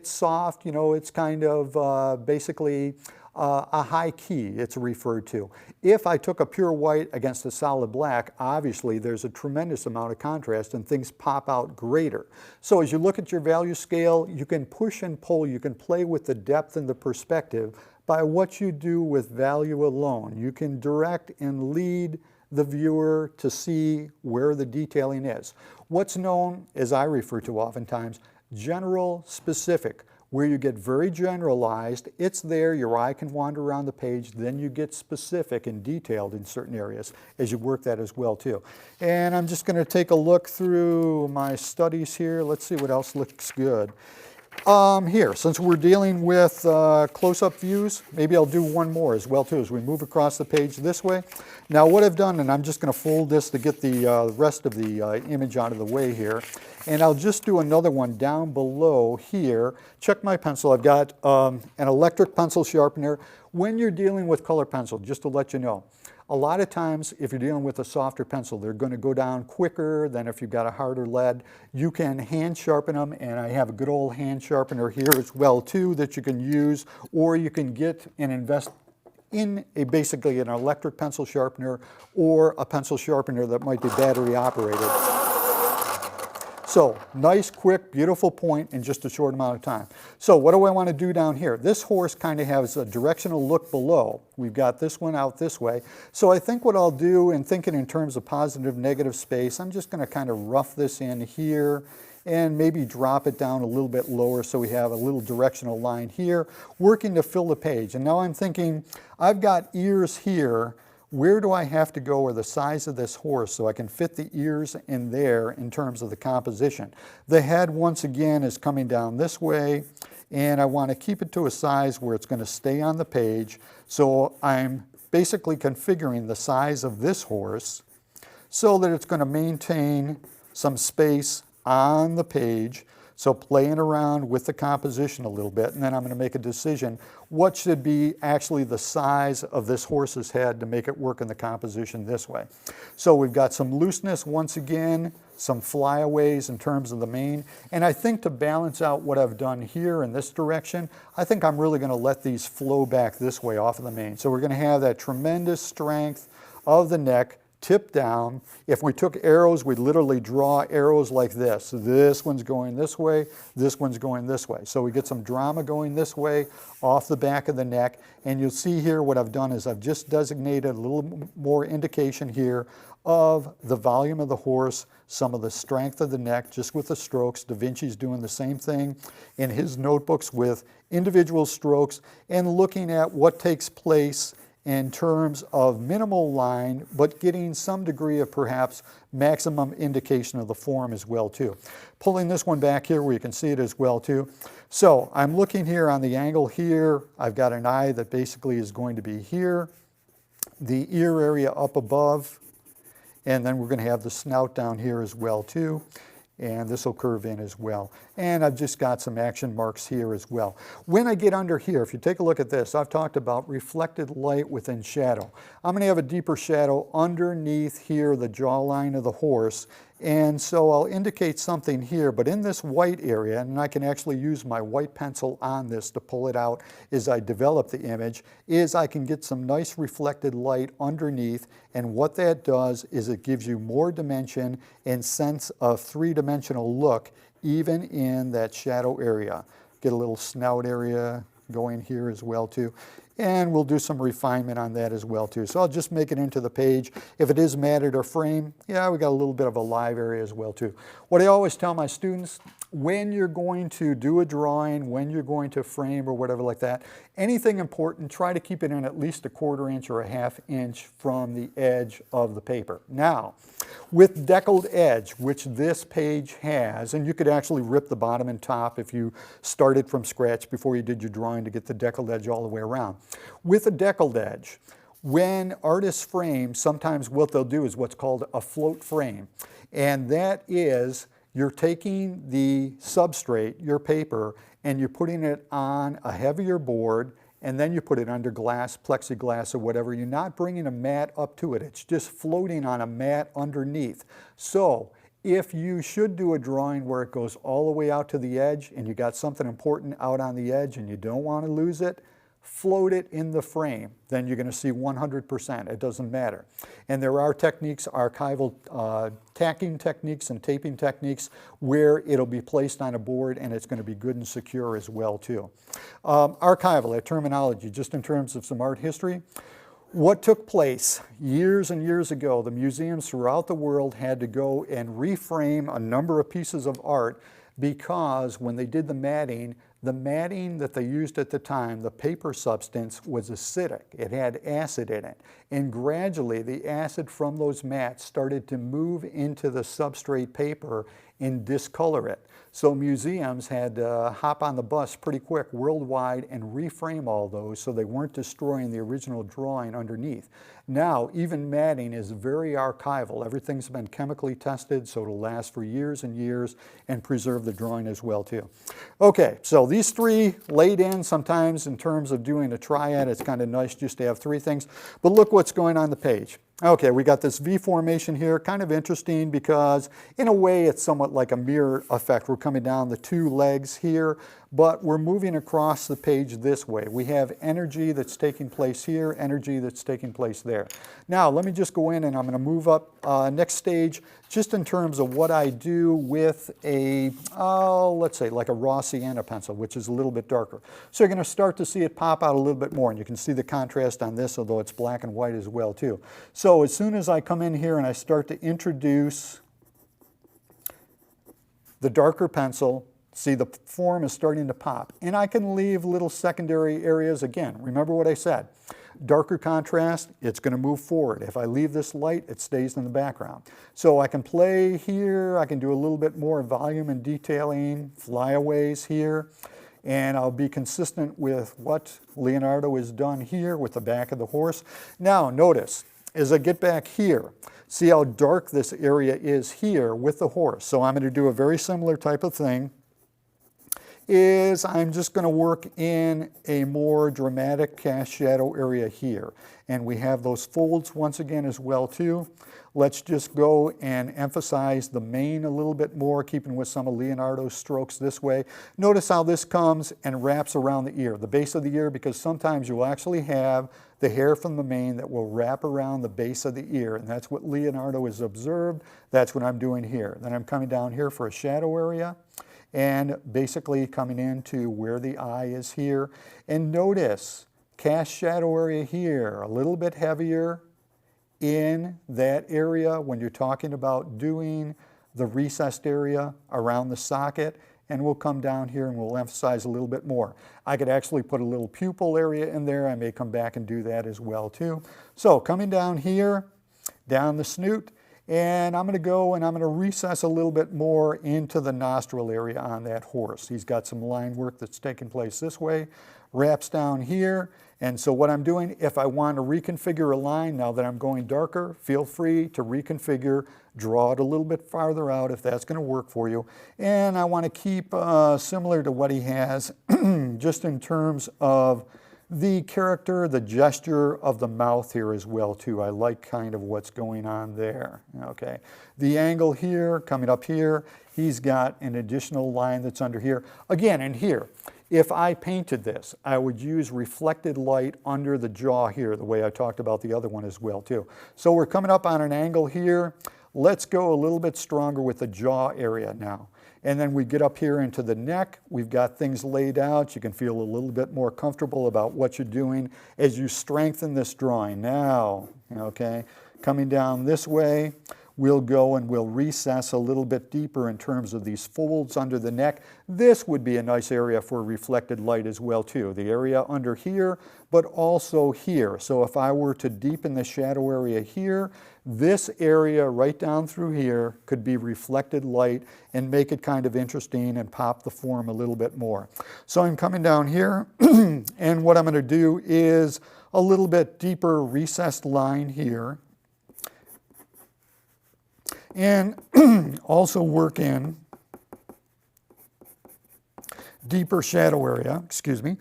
soft, you know, it's kind of basically a high key, it's referred to. If I took a pure white against a solid black, obviously there's a tremendous amount of contrast and things pop out greater. So as you look at your value scale, you can push and pull, you can play with the depth and the perspective by what you do with value alone. You can direct and lead the viewer to see where the detailing is. What's known, as I refer to oftentimes, general specific. Where you get very generalized, it's there, your eye can wander around the page, then you get specific and detailed in certain areas as you work that as well too. And I'm just going to take a look through my studies here. Let's see what else looks good. Here, since we're dealing with close-up views, maybe I'll do one more as well too as we move across the page this way. Now what I've done, and I'm just going to fold this to get the rest of the image out of the way here, and I'll just do another one down below here. Check my pencil. I've got an electric pencil sharpener. When you're dealing with color pencil, just to let you know, a lot of times if you're dealing with a softer pencil, they're going to go down quicker than if you've got a harder lead. You can hand sharpen them, and I have a good old hand sharpener here as well too that you can use, or you can get and invest in basically an electric pencil sharpener or a pencil sharpener that might be battery operated. So nice, quick, beautiful point in just a short amount of time. So what do I want to do down here? This horse kind of has a directional look below. We've got this one out this way. So I think what I'll do, in thinking in terms of positive, negative space, I'm just going to kind of rough this in here and maybe drop it down a little bit lower so we have a little directional line here, working to fill the page. And now I'm thinking, I've got ears here. Where do I have to go, or the size of this horse, so I can fit the ears in there in terms of the composition? The head, once again, is coming down this way, and I want to keep it to a size where it's going to stay on the page. So I'm basically configuring the size of this horse so that it's going to maintain some space on the page. So playing around with the composition a little bit, and then I'm going to make a decision what should be actually the size of this horse's head to make it work in the composition this way. So we've got some looseness once again, some flyaways in terms of the mane, and I think to balance out what I've done here in this direction, I think I'm really going to let these flow back this way off of the mane. So we're going to have that tremendous strength of the neck, tip down. If we took arrows, we'd literally draw arrows like this. This one's going this way, this one's going this way. So we get some drama going this way off the back of the neck. And you'll see here what I've done is I've just designated a little more indication here of the volume of the horse, some of the strength of the neck, just with the strokes. Da Vinci's doing the same thing in his notebooks with individual strokes and looking at what takes place in terms of minimal line, but getting some degree of perhaps maximum indication of the form as well too. Pulling this one back here where you can see it as well too. So I'm looking here on the angle here. I've got an eye that basically is going to be here, the ear area up above, and then we're going to have the snout down here as well too. And this will curve in as well. And I've just got some action marks here as well. When I get under here, if you take a look at this, I've talked about reflected light within shadow. I'm going to have a deeper shadow underneath here, the jawline of the horse. And so I'll indicate something here, but in this white area, and I can actually use my white pencil on this to pull it out as I develop the image, is I can get some nice reflected light underneath, and what that does is it gives you more dimension and sense of three-dimensional look even in that shadow area. Get a little snout area going here as well too. And we'll do some refinement on that as well too. So I'll just make it into the page. If it is matted or framed, yeah, we got a little bit of a live area as well too. What I always tell my students, when you're going to do a drawing, when you're going to frame or whatever like that, anything important, try to keep it in at least a 1/4 inch or a 1/2 inch from the edge of the paper. Now, with deckled edge, which this page has, and you could actually rip the bottom and top if you started from scratch before you did your drawing to get the deckled edge all the way around. With a deckled edge, when artists frame, sometimes what they'll do is what's called a float frame. And that is, you're taking the substrate, your paper, and you're putting it on a heavier board, and then you put it under glass, plexiglass, or whatever. You're not bringing a mat up to it. It's just floating on a mat underneath. So if you should do a drawing where it goes all the way out to the edge and you got something important out on the edge and you don't want to lose it, float it in the frame. Then you're going to see 100%. It doesn't matter. And there are techniques, archival tacking techniques and taping techniques where it'll be placed on a board and it's going to be good and secure as well too. Archival, that terminology, just in terms of some art history. What took place years and years ago, the museums throughout the world had to go and reframe a number of pieces of art because when they did the matting that they used at the time, the paper substance, was acidic. It had acid in it. And gradually the acid from those mats started to move into the substrate paper and discolor it. So museums had to hop on the bus pretty quick worldwide and reframe all those so they weren't destroying the original drawing underneath. Now, even matting is very archival. Everything's been chemically tested so it'll last for years and years and preserve the drawing as well too. Okay, so these three laid in sometimes in terms of doing a triad. It's kind of nice just to have three things. But look what's going on the page. Okay, we got this V formation here, kind of interesting because in a way it's somewhat like a mirror effect. We're coming down the two legs here, but we're moving across the page this way. We have energy that's taking place here, energy that's taking place there. Now, let me just go in and I'm going to move up next stage just in terms of what I do with a, let's say like a raw sienna pencil, which is a little bit darker. So you're going to start to see it pop out a little bit more, and you can see the contrast on this, although it's black and white as well too. So as soon as I come in here and I start to introduce the darker pencil, see the form is starting to pop. And I can leave little secondary areas again. Remember what I said. Darker contrast, it's going to move forward. If I leave this light, it stays in the background. So I can play here, I can do a little bit more volume and detailing, flyaways here, and I'll be consistent with what Leonardo has done here with the back of the horse. Now notice, as I get back here, see how dark this area is here with the horse. So I'm going to do a very similar type of thing. is I'm just going to work in a more dramatic cast shadow area here. And we have those folds once again as well too. Let's just go and emphasize the mane a little bit more, keeping with some of Leonardo's strokes this way. Notice how this comes and wraps around the ear, the base of the ear, because sometimes you'll actually have the hair from the mane that will wrap around the base of the ear, and that's what Leonardo has observed. That's what I'm doing here. Then I'm coming down here for a shadow area, and basically coming into where the eye is here. And notice, cast shadow area here, a little bit heavier in that area when you're talking about doing the recessed area around the socket. And we'll come down here and we'll emphasize a little bit more. I could actually put a little pupil area in there. I may come back and do that as well too. So coming down here, down the snoot, and I'm going to go and I'm going to recess a little bit more into the nostril area on that horse. He's got some line work that's taking place this way, wraps down here. And so what I'm doing, if I want to reconfigure a line now that I'm going darker, feel free to reconfigure, draw it a little bit farther out if that's going to work for you. And I want to keep similar to what he has, just in terms of the character, the gesture of the mouth here as well too. I like kind of what's going on there, okay. The angle here, coming up here, he's got an additional line that's under here. Again, in here, if I painted this, I would use reflected light under the jaw here, the way I talked about the other one as well too. So we're coming up on an angle here. Let's go a little bit stronger with the jaw area now. And then we get up here into the neck. We've got things laid out. You can feel a little bit more comfortable about what you're doing as you strengthen this drawing. Now, okay, coming down this way, we'll go and we'll recess a little bit deeper in terms of these folds under the neck. This would be a nice area for reflected light as well too. The area under here, but also here. So if I were to deepen the shadow area here, this area right down through here could be reflected light and make it kind of interesting and pop the form a little bit more. So I'm coming down here and what I'm going to do is a little bit deeper recessed line here. And also work in deeper shadow area, excuse me,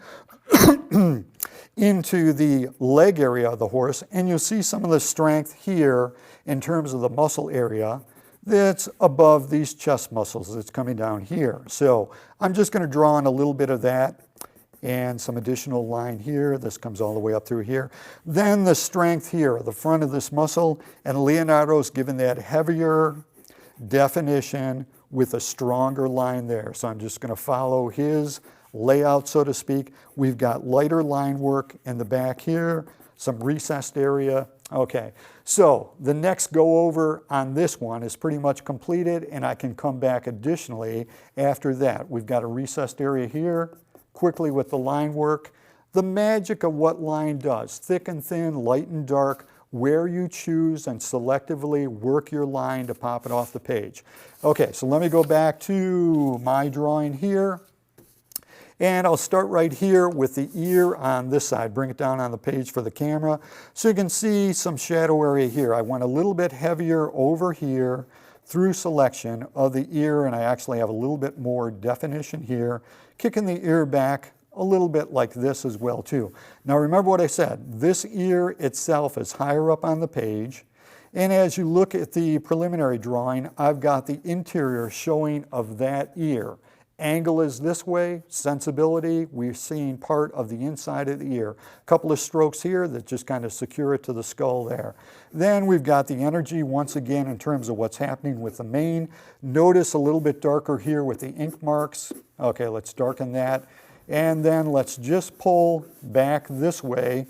into the leg area of the horse. And you'll see some of the strength here in terms of the muscle area that's above these chest muscles that's coming down here. So I'm just going to draw on a little bit of that and some additional line here. This comes all the way up through here. Then the strength here, the front of this muscle, and Leonardo's given that heavier definition with a stronger line there. So I'm just going to follow his layout, so to speak. We've got lighter line work in the back here, some recessed area. Okay, so the next go over on this one is pretty much completed, and I can come back additionally after that. We've got a recessed area here, quickly with the line work. The magic of what line does, thick and thin, light and dark, where you choose and selectively work your line to pop it off the page. Okay, so let me go back to my drawing here. And I'll start right here with the ear on this side. Bring it down on the page for the camera. So you can see some shadow area here. I went a little bit heavier over here through selection of the ear, and I actually have a little bit more definition here, kicking the ear back a little bit like this as well too. Now remember what I said, this ear itself is higher up on the page, and as you look at the preliminary drawing, I've got the interior showing of that ear. Angle is this way, sensibility, we're seeing part of the inside of the ear. A couple of strokes here that just kind of secure it to the skull there. Then we've got the energy once again in terms of what's happening with the mane. Notice a little bit darker here with the ink marks. Okay, let's darken that. And then let's just pull back this way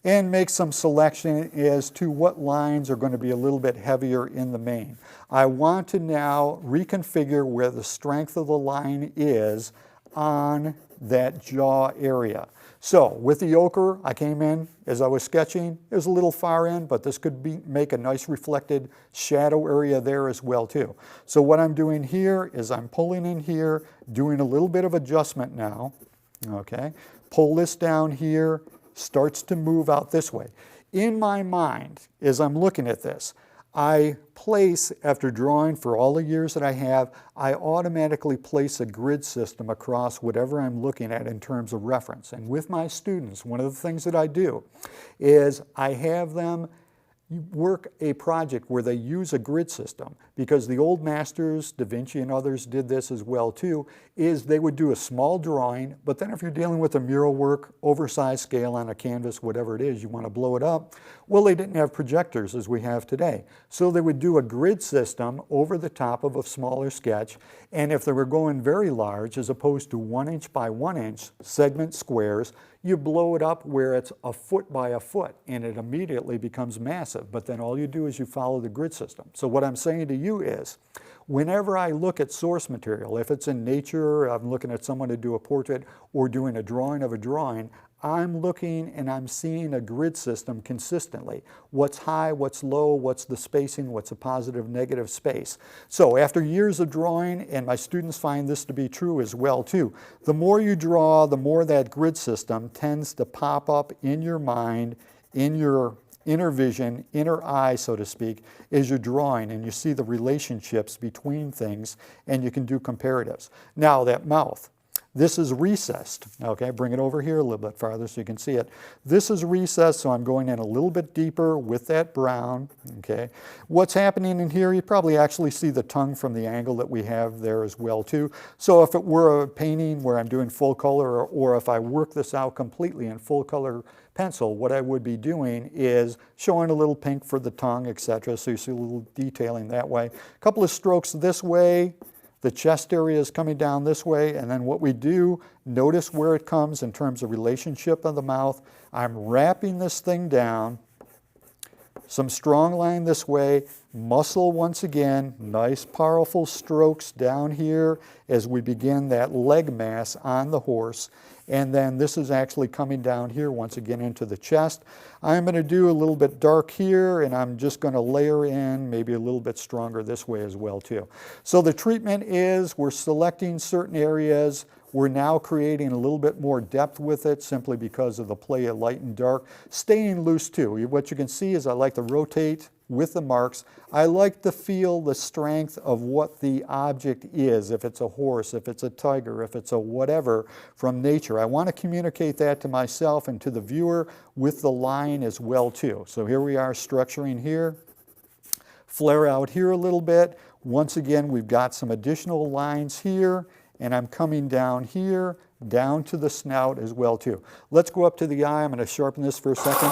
and make some selection as to what lines are going to be a little bit heavier in the mane. I want to now reconfigure where the strength of the line is on that jaw area. So with the ochre, I came in as I was sketching. It was a little far in, but this could make a nice reflected shadow area there as well too. So what I'm doing here is I'm pulling in here, doing a little bit of adjustment now. Okay, pull this down here, starts to move out this way. In my mind, as I'm looking at this, I place, after drawing for all the years that I have, I automatically place a grid system across whatever I'm looking at in terms of reference. And with my students, one of the things that I do is I have them work a project where they use a grid system, because the old masters, Da Vinci and others did this as well too, is they would do a small drawing, but then if you're dealing with a mural work, oversized scale on a canvas, whatever it is, you want to blow it up, well, they didn't have projectors as we have today. So they would do a grid system over the top of a smaller sketch, and if they were going very large, as opposed to 1 inch by 1 inch segment squares, you blow it up where it's a foot by a foot, and it immediately becomes massive. But then all you do is you follow the grid system. So what I'm saying to you is, whenever I look at source material, if it's in nature, I'm looking at someone to do a portrait or doing a drawing of a drawing, I'm looking and I'm seeing a grid system consistently. What's high, what's low, what's the spacing, what's a positive, negative space. So after years of drawing, and my students find this to be true as well too, the more you draw, the more that grid system tends to pop up in your mind, in your inner vision, inner eye, so to speak, as you're drawing, and you see the relationships between things, and you can do comparatives. Now that mouth, this is recessed. Okay, bring it over here a little bit farther so you can see it. This is recessed, so I'm going in a little bit deeper with that brown. Okay, what's happening in here, you probably actually see the tongue from the angle that we have there as well too. So if it were a painting where I'm doing full color, or if I work this out completely in full color pencil, what I would be doing is showing a little pink for the tongue, etc. So you see a little detailing that way. A couple of strokes this way. The chest area is coming down this way, and then what we do, notice where it comes in terms of relationship of the mouth. I'm wrapping this thing down, some strong line this way, muscle once again, nice powerful strokes down here as we begin that leg mass on the horse. And then this is actually coming down here once again into the chest. I'm going to do a little bit dark here, and I'm just going to layer in maybe a little bit stronger this way as well too. So the treatment is we're selecting certain areas. We're now creating a little bit more depth with it simply because of the play of light and dark. Staying loose too. What you can see is I like to rotate with the marks. I like to feel the strength of what the object is, if it's a horse, if it's a tiger, if it's a whatever from nature. I want to communicate that to myself and to the viewer with the line as well too. So here we are structuring here. Flare out here a little bit. Once again, we've got some additional lines here, and I'm coming down here, down to the snout as well too. Let's go up to the eye. I'm going to sharpen this for a second.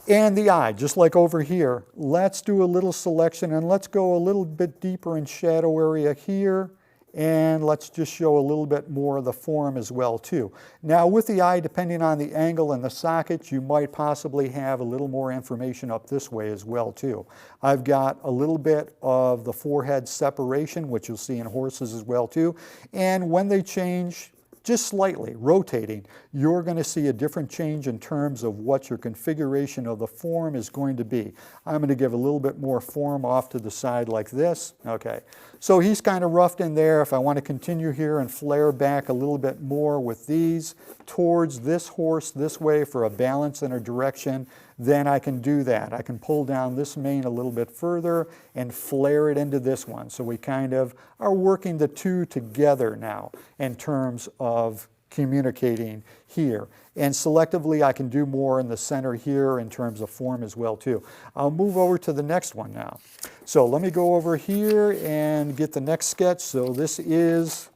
And the eye, just like over here, let's do a little selection, and let's go a little bit deeper in shadow area here, and let's just show a little bit more of the form as well too. Now with the eye, depending on the angle and the socket, you might possibly have a little more information up this way as well too. I've got a little bit of the forehead separation, which you'll see in horses as well too, and when they change, just slightly rotating, you're going to see a different change in terms of what your configuration of the form is going to be. I'm going to give a little bit more form off to the side like this. Okay, so he's kind of roughed in there. If I want to continue here and flare back a little bit more with these towards this horse this way for a balance and a direction, then I can do that. I can pull down this mane a little bit further and flare it into this one. So we kind of are working the two together now in terms of communicating here. And selectively, I can do more in the center here in terms of form as well too. I'll move over to the next one now. So let me go over here and get the next sketch. So this is,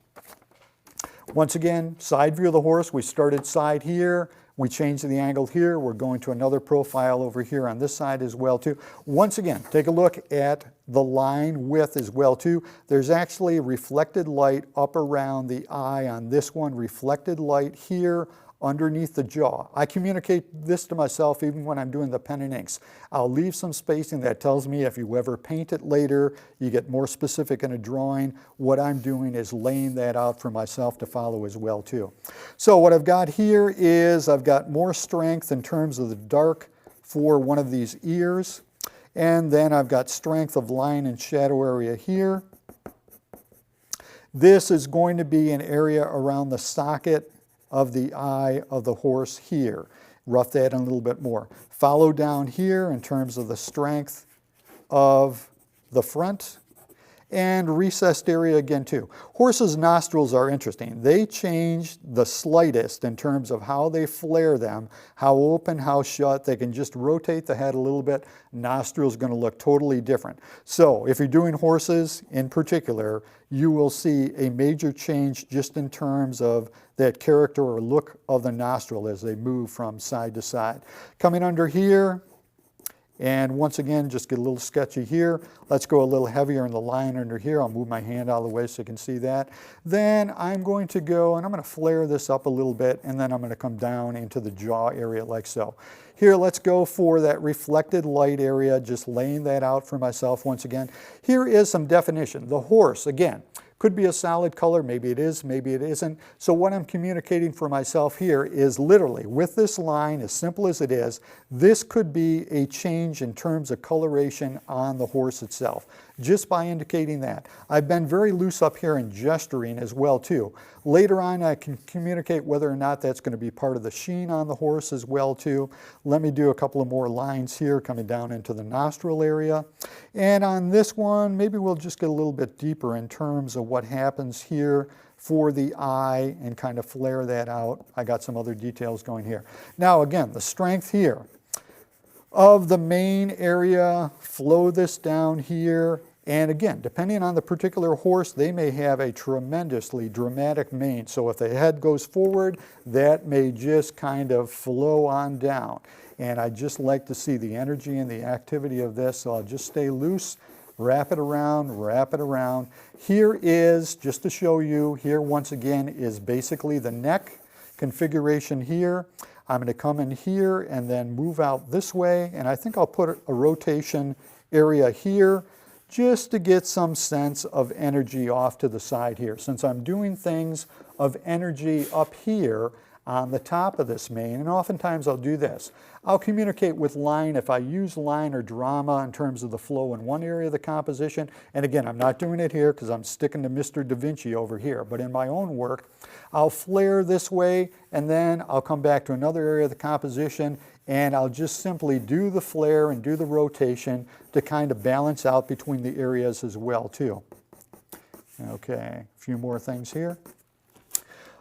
once again, side view of the horse. We started side here. We changed the angle here. We're going to another profile over here on this side as well too. Once again, take a look at the line width as well too. There's actually reflected light up around the eye on this one, reflected light here underneath the jaw. I communicate this to myself even when I'm doing the pen and inks. I'll leave some spacing that tells me if you ever paint it later, you get more specific in a drawing. What I'm doing is laying that out for myself to follow as well too. So what I've got here is I've got more strength in terms of the dark for one of these ears, and then I've got strength of line and shadow area here. This is going to be an area around the socket of the eye of the horse here. rough that in a little bit more. Follow down here in terms of the strength of the front, and recessed area again too. Horses' nostrils are interesting. They change the slightest in terms of how they flare them, how open, how shut. They can just rotate the head a little bit. Nostrils going to look totally different. So if you're doing horses in particular, you will see a major change just in terms of that character or look of the nostril as they move from side to side. Coming under here, and once again, just get a little sketchy here. Let's go a little heavier in the line under here. I'll move my hand out of the way so you can see that. Then I'm going to go and I'm going to flare this up a little bit, and then I'm going to come down into the jaw area like so. Here, let's go for that reflected light area, just laying that out for myself once again. Here is some definition. The horse, again, could be a solid color, maybe it is, maybe it isn't. So what I'm communicating for myself here is literally, with this line, as simple as it is, this could be a change in terms of coloration on the horse itself, just by indicating that. I've been very loose up here in gesturing as well too. Later on, I can communicate whether or not that's going to be part of the sheen on the horse as well too. Let me do a couple of more lines here coming down into the nostril area. And on this one, maybe we'll just get a little bit deeper in terms of what happens here for the eye and kind of flare that out. I got some other details going here. Now again, the strength here of the main area, flow this down here. And again, depending on the particular horse, they may have a tremendously dramatic mane. So if the head goes forward, that may just kind of flow on down. And I just like to see the energy and the activity of this. So I'll just stay loose, wrap it around, wrap it around. Here is, just to show you, here once again is basically the neck configuration here. I'm going to come in here and then move out this way. And I think I'll put a rotation area here, just to get some sense of energy off to the side here. Since I'm doing things of energy up here on the top of this mane, and oftentimes I'll do this. I'll communicate with line if I use line or drama in terms of the flow in one area of the composition. And again, I'm not doing it here because I'm sticking to Mr. Da Vinci over here. But in my own work, I'll flare this way, and then I'll come back to another area of the composition, and I'll just simply do the flare and do the rotation to kind of balance out between the areas as well too. Okay, a few more things here.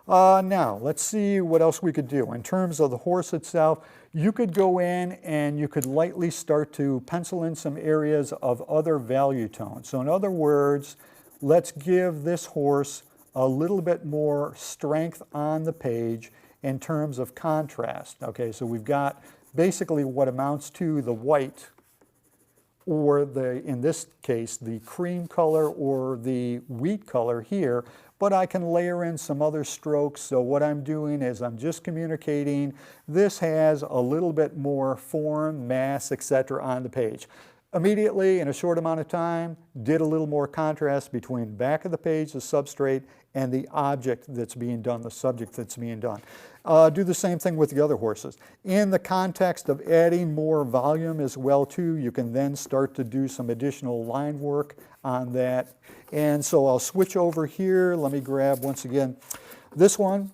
Now, let's see what else we could do. In terms of the horse itself, you could go in and you could lightly start to pencil in some areas of other value tones. So in other words, let's give this horse a little bit more strength on the page in terms of contrast. Okay, so we've got basically what amounts to the white, or the, in this case, the cream color or the wheat color here, but I can layer in some other strokes. So what I'm doing is I'm just communicating this has a little bit more form, mass, etc. on the page. Immediately, in a short amount of time, did a little more contrast between back of the page, the substrate, and the object that's being done, the subject that's being done. Do the same thing with the other horses. In the context of adding more volume as well too, you can then start to do some additional line work on that. And so I'll switch over here. Let me grab once again this one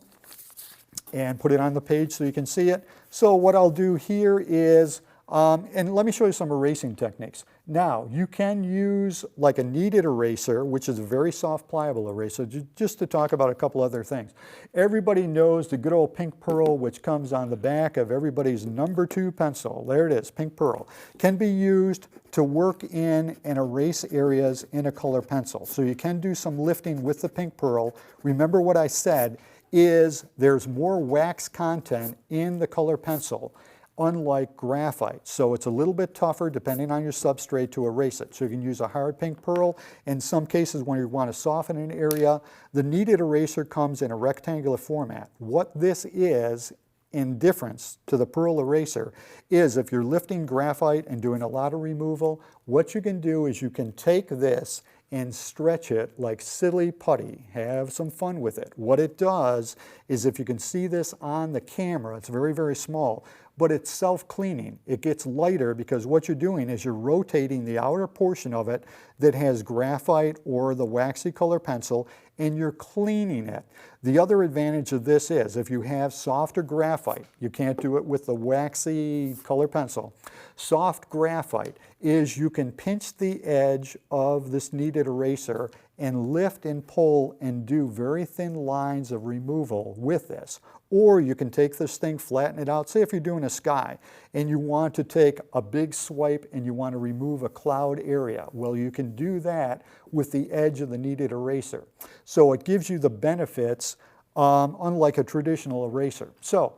and put it on the page so you can see it. So what I'll do here is, and let me show you some erasing techniques. Now, you can use like a kneaded eraser, which is a very soft, pliable eraser, just to talk about a couple other things. Everybody knows the good old pink pearl, which comes on the back of everybody's number 2 pencil. There it is, pink pearl. Can be used to work in and erase areas in a color pencil. So you can do some lifting with the pink pearl. Remember what I said is there's more wax content in the color pencil, unlike graphite. So it's a little bit tougher depending on your substrate to erase it. So you can use a hard pink pearl. In some cases when you want to soften an area, the kneaded eraser comes in a rectangular format. What this is, in difference to the pearl eraser, is if you're lifting graphite and doing a lot of removal, what you can do is you can take this and stretch it like silly putty. Have some fun with it. What it does is, if you can see this on the camera, it's very, very small, but it's self-cleaning. It gets lighter because what you're doing is you're rotating the outer portion of it that has graphite or the waxy color pencil, and you're cleaning it. The other advantage of this is if you have softer graphite, you can't do it with the waxy color pencil. Soft graphite is you can pinch the edge of this kneaded eraser and lift and pull and do very thin lines of removal with this. Or you can take this thing, flatten it out. Say if you're doing a sky and you want to take a big swipe and you want to remove a cloud area. Well, you can do that with the edge of the kneaded eraser. So it gives you the benefits unlike a traditional eraser. So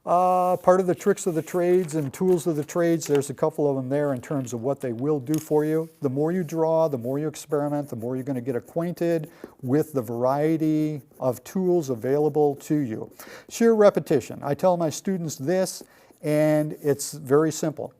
part of the tricks of the trades and tools of the trades, there's a couple of them there in terms of what they will do for you. The more you draw, the more you experiment, the more you're going to get acquainted with the variety of tools available to you. Sheer repetition. I tell my students this, and it's very simple.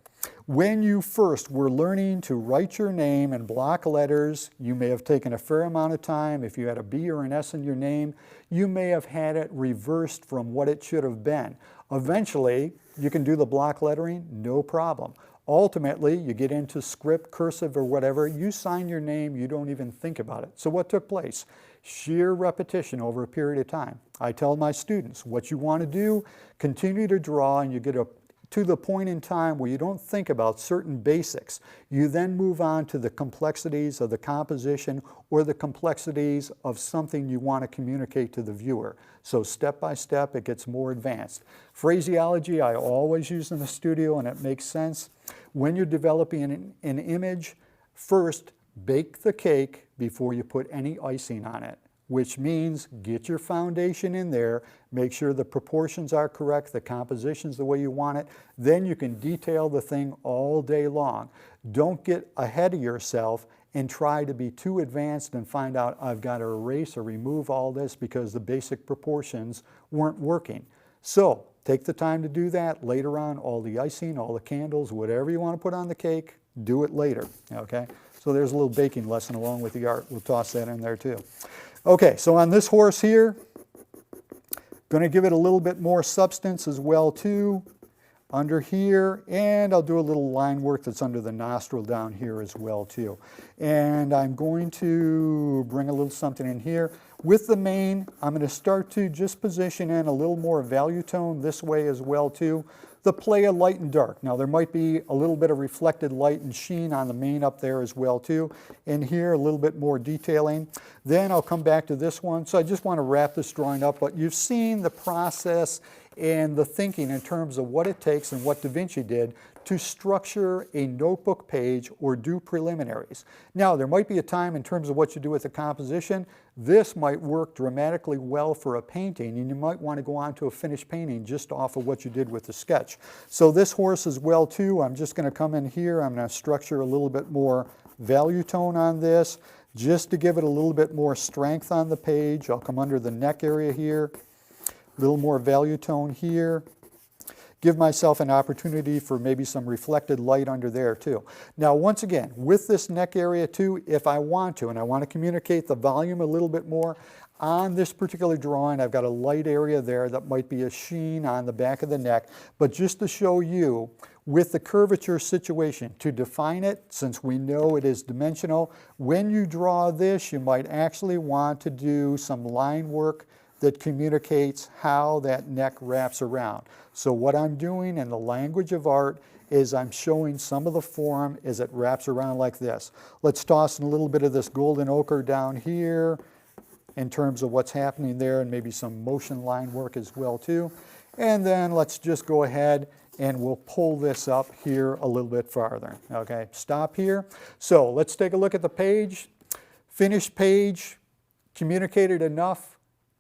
When you first were learning to write your name in block letters, you may have taken a fair amount of time. If you had a B or an S in your name, you may have had it reversed from what it should have been. Eventually, you can do the block lettering, no problem. Ultimately, you get into script, cursive, or whatever, you sign your name, you don't even think about it. So what took place? Sheer repetition over a period of time. I tell my students, what you want to do, continue to draw, and you get to the point in time where you don't think about certain basics. You then move on to the complexities of the composition or the complexities of something you want to communicate to the viewer. So step by step, it gets more advanced. Phraseology I always use in the studio, and it makes sense. When you're developing an image, first bake the cake before you put any icing on it, which means get your foundation in there, make sure the proportions are correct, the composition's the way you want it, then you can detail the thing all day long. Don't get ahead of yourself and try to be too advanced and find out I've got to erase or remove all this because the basic proportions weren't working. So take the time to do that. Later on, all the icing, all the candles, whatever you want to put on the cake, do it later, okay? So there's a little baking lesson along with the art. We'll toss that in there too. Okay, so on this horse here, going to give it a little bit more substance as well too, under here, and I'll do a little line work that's under the nostril down here as well too. And I'm going to bring a little something in here. With the mane, I'm going to start to just position in a little more value tone this way as well too. The play of light and dark. Now there might be a little bit of reflected light and sheen on the mane up there as well too. And here a little bit more detailing. Then I'll come back to this one. So I just want to wrap this drawing up, but you've seen the process and the thinking in terms of what it takes and what Da Vinci did to structure a notebook page or do preliminaries. Now, there might be a time in terms of what you do with the composition. This might work dramatically well for a painting, and you might want to go on to a finished painting just off of what you did with the sketch. So this horse as well too, I'm just going to come in here. I'm going to structure a little bit more value tone on this just to give it a little bit more strength on the page. I'll come under the neck area here, a little more value tone here. Give myself an opportunity for maybe some reflected light under there too. Now once again, with this neck area too, if I want to, and I want to communicate the volume a little bit more, on this particular drawing I've got a light area there that might be a sheen on the back of the neck, but just to show you with the curvature situation, to define it, since we know it is dimensional, when you draw this you might actually want to do some line work that communicates how that neck wraps around. So what I'm doing in the language of art is I'm showing some of the form as it wraps around like this. Let's toss in a little bit of this golden ochre down here in terms of what's happening there, and maybe some motion line work as well too. And then let's just go ahead and we'll pull this up here a little bit farther. Okay, stop here. So let's take a look at the page. Finished page, communicated enough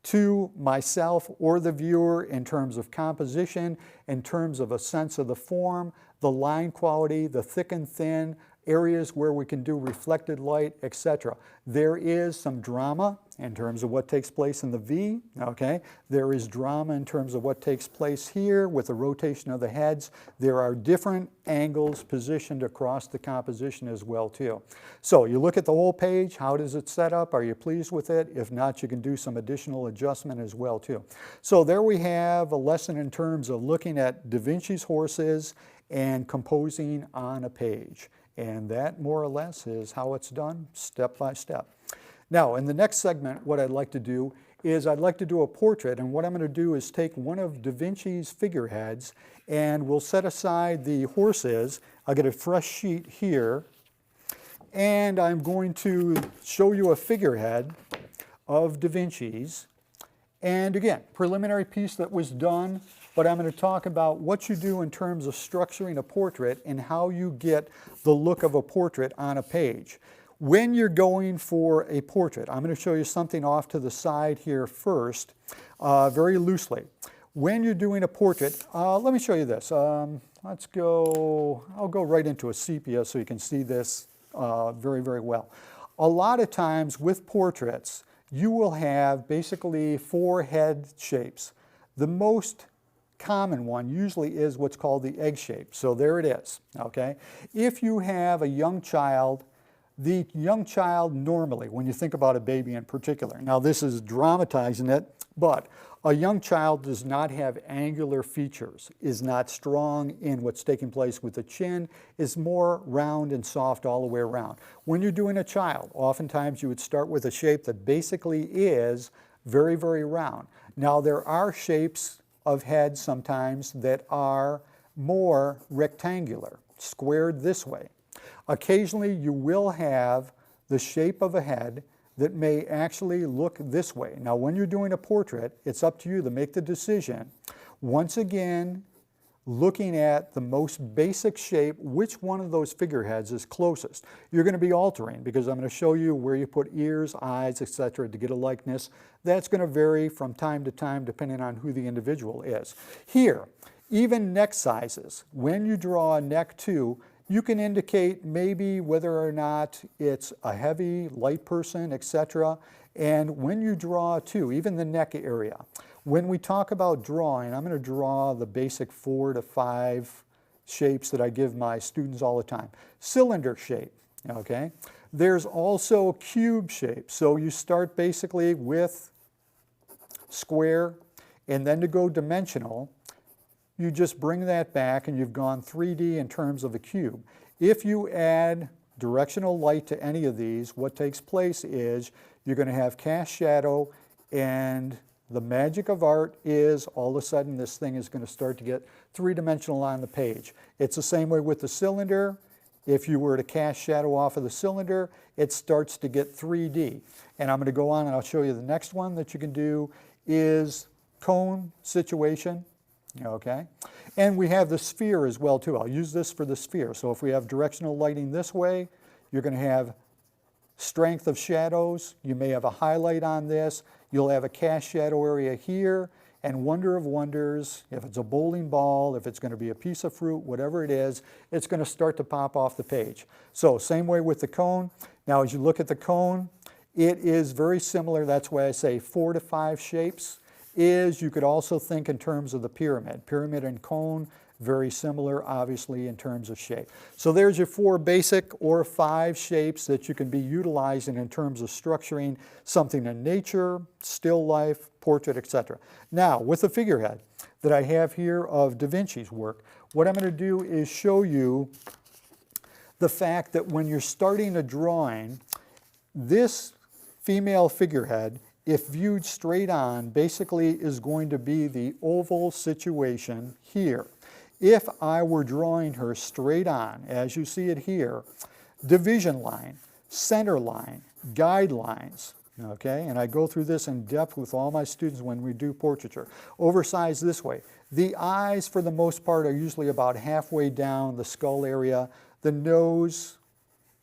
to myself or the viewer in terms of composition, in terms of a sense of the form, the line quality, the thick and thin, areas where we can do reflected light, etc. There is some drama in terms of what takes place in the V, okay? There is drama in terms of what takes place here with the rotation of the heads. There are different angles positioned across the composition as well too. So you look at the whole page, how does it set up? Are you pleased with it? If not, you can do some additional adjustment as well too. So there we have a lesson in terms of looking at Da Vinci's horses and composing on a page. And that more or less is how it's done step by step. Now, in the next segment, what I'd like to do is I'd like to do a portrait, and what I'm going to do is take one of Da Vinci's figureheads and we'll set aside the horses. I'll get a fresh sheet here, and I'm going to show you a figurehead of Da Vinci's. And again, preliminary piece that was done, but I'm going to talk about what you do in terms of structuring a portrait and how you get the look of a portrait on a page. When you're going for a portrait, I'm going to show you something off to the side here first, very loosely. When you're doing a portrait, let me show you this. I'll go right into a sepia so you can see this very, very well. A lot of times with portraits, you will have basically 4 head shapes. The most common one usually is what's called the egg shape. So there it is, okay? If you have a young child, the young child normally, when you think about a baby in particular, now this is dramatizing it, but a young child does not have angular features, is not strong in what's taking place with the chin, is more round and soft all the way around. When you're doing a child, oftentimes you would start with a shape that basically is very, very round. Now there are shapes of heads sometimes that are more rectangular, squared this way. Occasionally you will have the shape of a head that may actually look this way. Now when you're doing a portrait, it's up to you to make the decision. Once again, looking at the most basic shape, which one of those figureheads is closest. You're going to be altering because I'm going to show you where you put ears, eyes, etc. to get a likeness. That's going to vary from time to time depending on who the individual is. Here, even neck sizes. When you draw a neck too, you can indicate maybe whether or not it's a heavy, light person, etc. And when you draw too, even the neck area. When we talk about drawing, I'm going to draw the basic 4 to 5 shapes that I give my students all the time. Cylinder shape, okay? There's also cube shape. So you start basically with square, and then to go dimensional, you just bring that back and you've gone 3D in terms of a cube. If you add directional light to any of these, what takes place is you're going to have cast shadow, and the magic of art is all of a sudden this thing is going to start to get 3-dimensional on the page. It's the same way with the cylinder. If you were to cast shadow off of the cylinder, it starts to get 3D. And I'm going to go on and I'll show you the next one that you can do is cone situation. Okay, and we have the sphere as well too. I'll use this for the sphere. So if we have directional lighting this way, you're going to have strength of shadows. You may have a highlight on this. You'll have a cast shadow area here, and wonder of wonders, if it's a bowling ball, if it's going to be a piece of fruit, whatever it is, it's going to start to pop off the page. So same way with the cone. Now as you look at the cone, it is very similar. That's why I say 4 to 5 shapes. You could also think in terms of the pyramid. Pyramid and cone, very similar, obviously, in terms of shape. So there's your 4 basic or 5 shapes that you can be utilizing in terms of structuring something in nature, still life, portrait, etc. Now, with the figurehead that I have here of Da Vinci's work, what I'm going to do is show you the fact that when you're starting a drawing, this female figurehead, if viewed straight on, basically is going to be the oval situation here. If I were drawing her straight on, as you see it here, division line, center line, guidelines, okay? And I go through this in depth with all my students when we do portraiture. Oversized this way. The eyes, for the most part, are usually about halfway down the skull area. The nose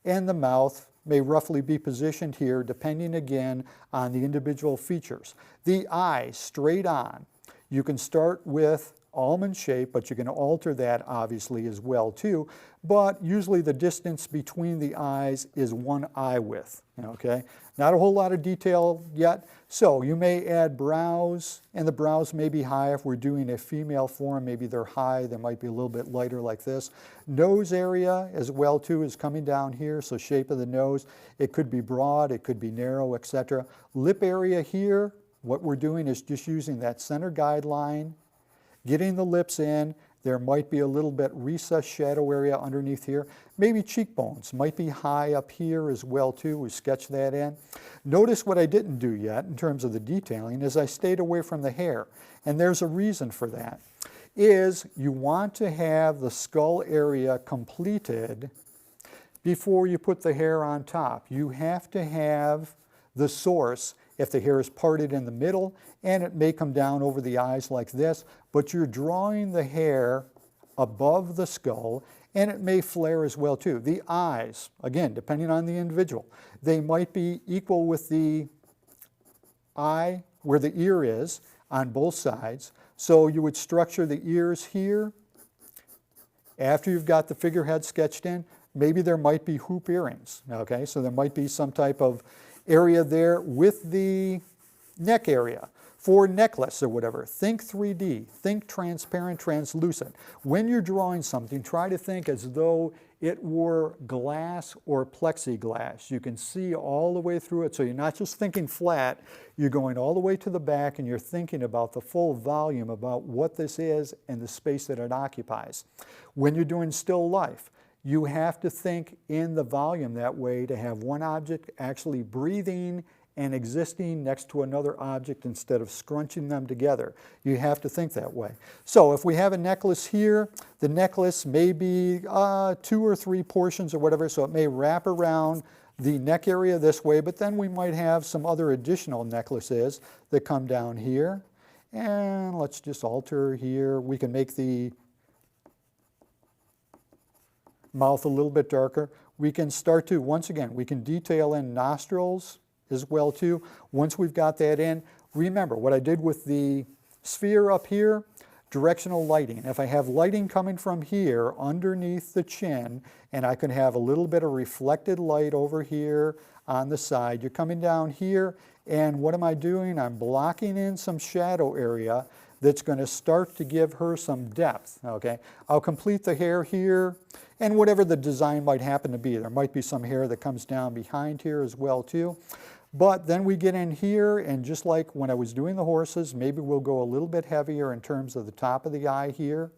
and the mouth may roughly be positioned here, depending again on the individual features. The eyes straight on. You can start with almond shape, but you can alter that obviously as well too. But usually the distance between the eyes is 1 eye width, okay? Not a whole lot of detail yet. So you may add brows, and the brows may be high. If we're doing a female form, maybe they're high. They might be a little bit lighter like this. Nose area as well too is coming down here, so shape of the nose. It could be broad, it could be narrow, etc. Lip area here, what we're doing is just using that center guideline, getting the lips in. There might be a little bit recessed shadow area underneath here. Maybe cheekbones might be high up here as well too. We sketched that in. Notice what I didn't do yet in terms of the detailing is I stayed away from the hair. And there's a reason for that. Is you want to have the skull area completed before you put the hair on top. You have to have the source if the hair is parted in the middle, and it may come down over the eyes like this, but you're drawing the hair above the skull, and it may flare as well too. The eyes, again, depending on the individual, they might be equal with the eye where the ear is on both sides. So you would structure the ears here. After you've got the figurehead sketched in, maybe there might be hoop earrings, okay? So there might be some type of area there with the neck area for necklace or whatever. Think 3D, think transparent, translucent. When you're drawing something, try to think as though it were glass or plexiglass. You can see all the way through it, so you're not just thinking flat, you're going all the way to the back and you're thinking about the full volume about what this is and the space that it occupies. When you're doing still life, you have to think in the volume that way to have one object actually breathing and existing next to another object instead of scrunching them together. You have to think that way. So if we have a necklace here, the necklace may be 2 or 3 portions or whatever, so it may wrap around the neck area this way, but then we might have some other additional necklaces that come down here. And let's just alter here. We can make the mouth a little bit darker. We can start to, once again, we can detail in nostrils as well too. Once we've got that in, remember what I did with the sphere up here, directional lighting. If I have lighting coming from here underneath the chin, and I can have a little bit of reflected light over here on the side, you're coming down here, and what am I doing? I'm blocking in some shadow area that's going to start to give her some depth, okay? I'll complete the hair here, and whatever the design might happen to be. There might be some hair that comes down behind here as well too. But then we get in here, and just like when I was doing the horses, maybe we'll go a little bit heavier in terms of the top of the eye here,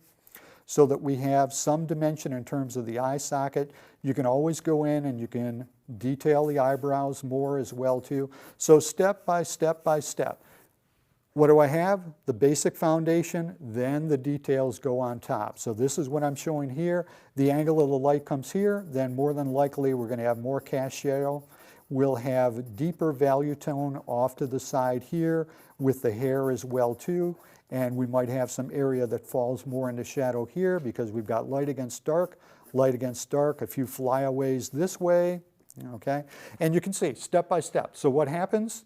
so that we have some dimension in terms of the eye socket. You can always go in and you can detail the eyebrows more as well too. So step by step by step. What do I have? The basic foundation, then the details go on top. So this is what I'm showing here. The angle of the light comes here, then more than likely we're going to have more cast shadow. We'll have deeper value tone off to the side here with the hair as well too. And we might have some area that falls more into shadow here because we've got light against dark, a few flyaways this way, okay? And you can see step by step. So what happens?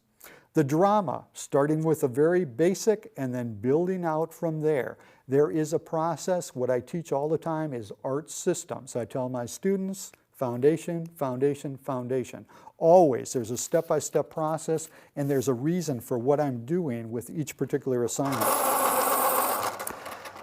The drama, starting with a very basic and then building out from there. There is a process. What I teach all the time is art systems. I tell my students, foundation, foundation, foundation. Always, there's a step-by-step process, and there's a reason for what I'm doing with each particular assignment.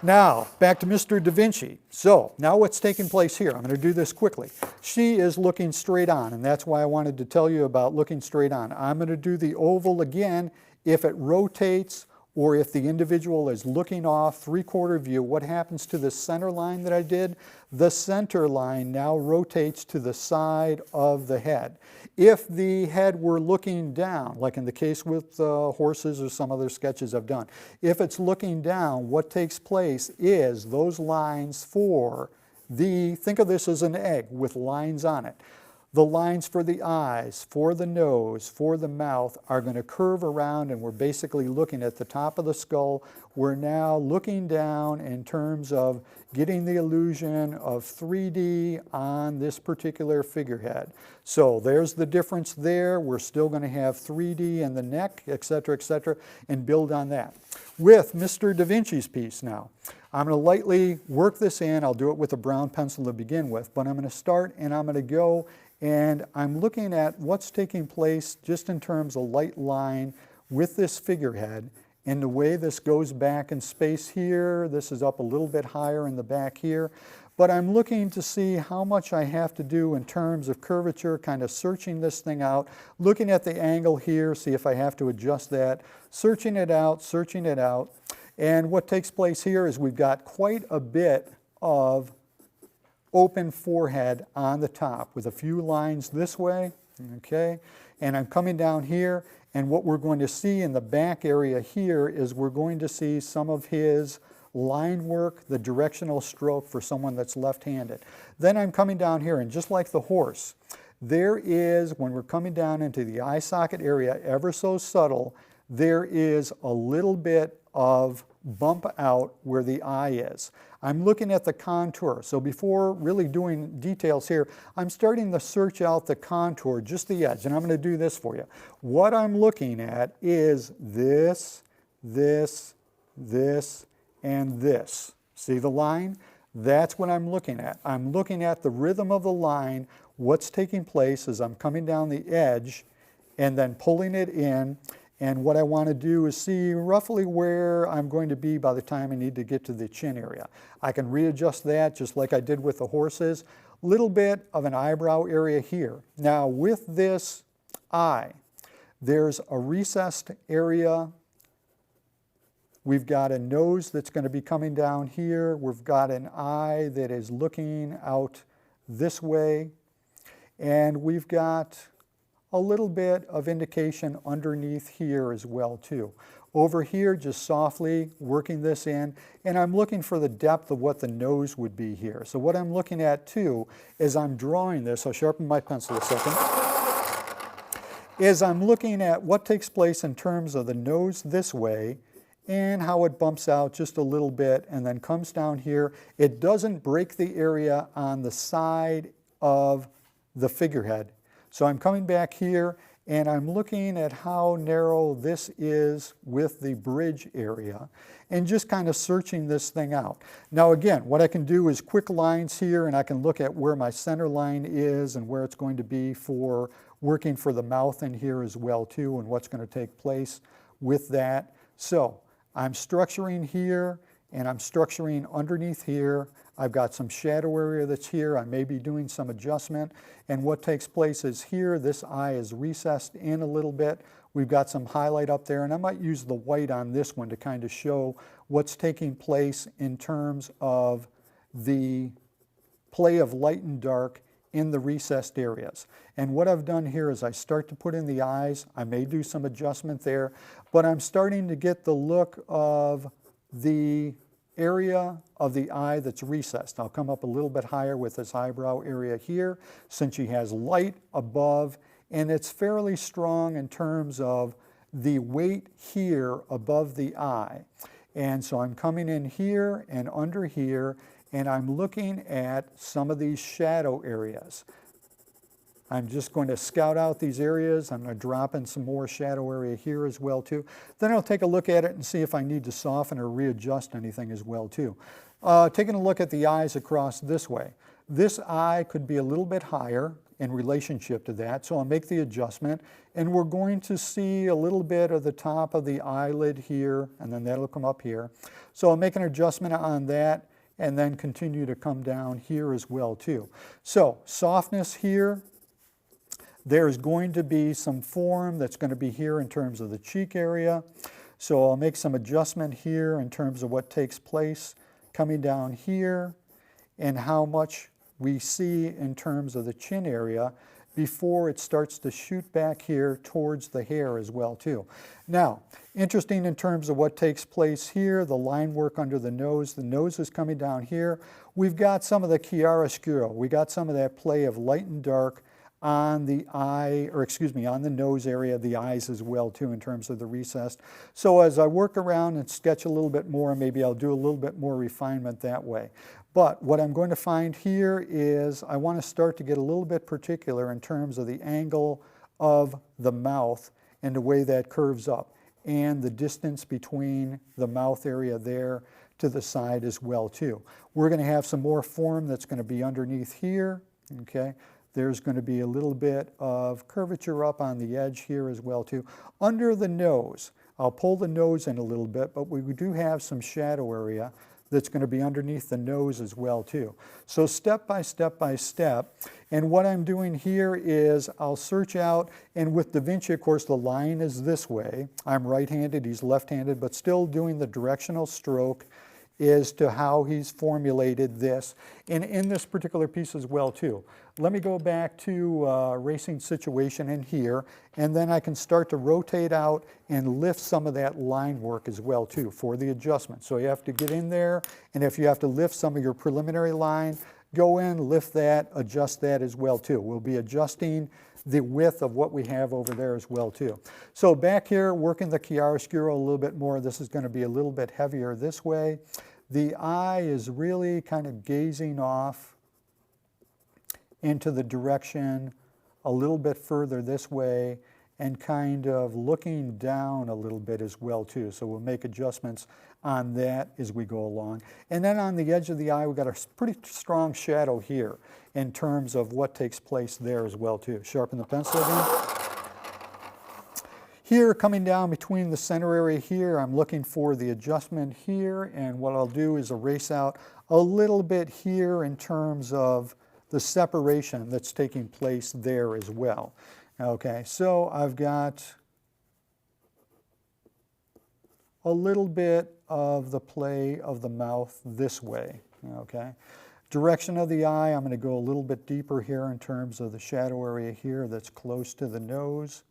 Now, back to Mr. Da Vinci. So, now what's taking place here? I'm going to do this quickly. She is looking straight on, and that's why I wanted to tell you about looking straight on. I'm going to do the oval again. If it rotates, or if the individual is looking off 3/4 view, what happens to the center line that I did? The center line now rotates to the side of the head. If the head were looking down, like in the case with horses or some other sketches I've done, if it's looking down, what takes place is those lines for the, think of this as an egg with lines on it. The lines for the eyes, for the nose, for the mouth are going to curve around, and we're basically looking at the top of the skull. We're now looking down in terms of getting the illusion of 3D on this particular figurehead. So there's the difference there. We're still going to have 3D in the neck, etc., and build on that. With Mr. Da Vinci's piece now, I'm going to lightly work this in. I'll do it with a brown pencil to begin with, but I'm going to start and I'm going to go and I'm looking at what's taking place just in terms of light line with this figurehead and the way this goes back in space here. This is up a little bit higher in the back here. But I'm looking to see how much I have to do in terms of curvature, kind of searching this thing out, looking at the angle here, see if I have to adjust that, searching it out, searching it out. And what takes place here is we've got quite a bit of open forehead on the top with a few lines this way, okay? And I'm coming down here, and what we're going to see in the back area here is we're going to see some of his line work, the directional stroke for someone that's left-handed. Then I'm coming down here, and just like the horse, there is, when we're coming down into the eye socket area, ever so subtle, there is a little bit of bump out where the eye is. I'm looking at the contour. So before really doing details here, I'm starting to search out the contour, just the edge, and I'm going to do this for you. What I'm looking at is this, this, this, and this. See the line? That's what I'm looking at. I'm looking at the rhythm of the line, what's taking place as I'm coming down the edge and then pulling it in. And what I want to do is see roughly where I'm going to be by the time I need to get to the chin area. I can readjust that just like I did with the horses. Little bit of an eyebrow area here. Now with this eye, there's a recessed area. We've got a nose that's going to be coming down here. We've got an eye that is looking out this way. And we've got a little bit of indication underneath here as well too. Over here, just softly working this in, and I'm looking for the depth of what the nose would be here. So what I'm looking at too, is I'm drawing this, I'll sharpen my pencil a second, is I'm looking at what takes place in terms of the nose this way and how it bumps out just a little bit and then comes down here. It doesn't break the area on the side of the figurehead. So I'm coming back here and I'm looking at how narrow this is with the bridge area and just kind of searching this thing out. Now again, what I can do is quick lines here, and I can look at where my center line is and where it's going to be for working for the mouth in here as well too, and what's going to take place with that. So I'm structuring here and I'm structuring underneath here. I've got some shadow area that's here. I may be doing some adjustment. And what takes place is here, this eye is recessed in a little bit. We've got some highlight up there, and I might use the white on this one to kind of show what's taking place in terms of the play of light and dark in the recessed areas. And what I've done here is I start to put in the eyes. I may do some adjustment there, but I'm starting to get the look of the area of the eye that's recessed. I'll come up a little bit higher with this eyebrow area here, since she has light above, and it's fairly strong in terms of the weight here above the eye. And so I'm coming in here and under here, and I'm looking at some of these shadow areas. I'm just going to scout out these areas. I'm going to drop in some more shadow area here as well too. Then I'll take a look at it and see if I need to soften or readjust anything as well too. Taking a look at the eyes across this way. This eye could be a little bit higher in relationship to that, so I'll make the adjustment, and we're going to see a little bit of the top of the eyelid here, and then that'll come up here. So I'll make an adjustment on that and then continue to come down here as well too. So softness here. There's going to be some form that's going to be here in terms of the cheek area. So I'll make some adjustment here in terms of what takes place coming down here and how much we see in terms of the chin area before it starts to shoot back here towards the hair as well too. Now, interesting in terms of what takes place here, the line work under the nose is coming down here. We've got some of the chiaroscuro. We got some of that play of light and dark on the eye, or excuse me, on the nose area, the eyes as well too in terms of the recessed. So as I work around and sketch a little bit more, maybe I'll do a little bit more refinement that way. But what I'm going to find here is I want to start to get a little bit particular in terms of the angle of the mouth and the way that curves up, and the distance between the mouth area there to the side as well too. We're going to have some more form that's going to be underneath here, okay? There's going to be a little bit of curvature up on the edge here as well too. Under the nose, I'll pull the nose in a little bit, but we do have some shadow area that's going to be underneath the nose as well too. So step by step by step, and what I'm doing here is I'll search out, and with Da Vinci, of course, the line is this way. I'm right-handed, he's left-handed, but still doing the directional stroke as to how he's formulated this, and in this particular piece as well too. Let me go back to racing situation in here, and then I can start to rotate out and lift some of that line work as well too for the adjustment. So you have to get in there, and if you have to lift some of your preliminary line, go in, lift that, adjust that as well too. We'll be adjusting the width of what we have over there as well too. So back here, working the chiaroscuro a little bit more. This is going to be a little bit heavier this way. The eye is really kind of gazing off into the direction a little bit further this way, and kind of looking down a little bit as well too. So we'll make adjustments on that as we go along. And then on the edge of the eye, we've got a pretty strong shadow here in terms of what takes place there as well too. Sharpen the pencil again. Here, coming down between the center area here, I'm looking for the adjustment here, and what I'll do is erase out a little bit here in terms of the separation that's taking place there as well. Okay, so I've got a little bit of the play of the mouth this way, okay? Direction of the eye, I'm going to go a little bit deeper here in terms of the shadow area here that's close to the nose.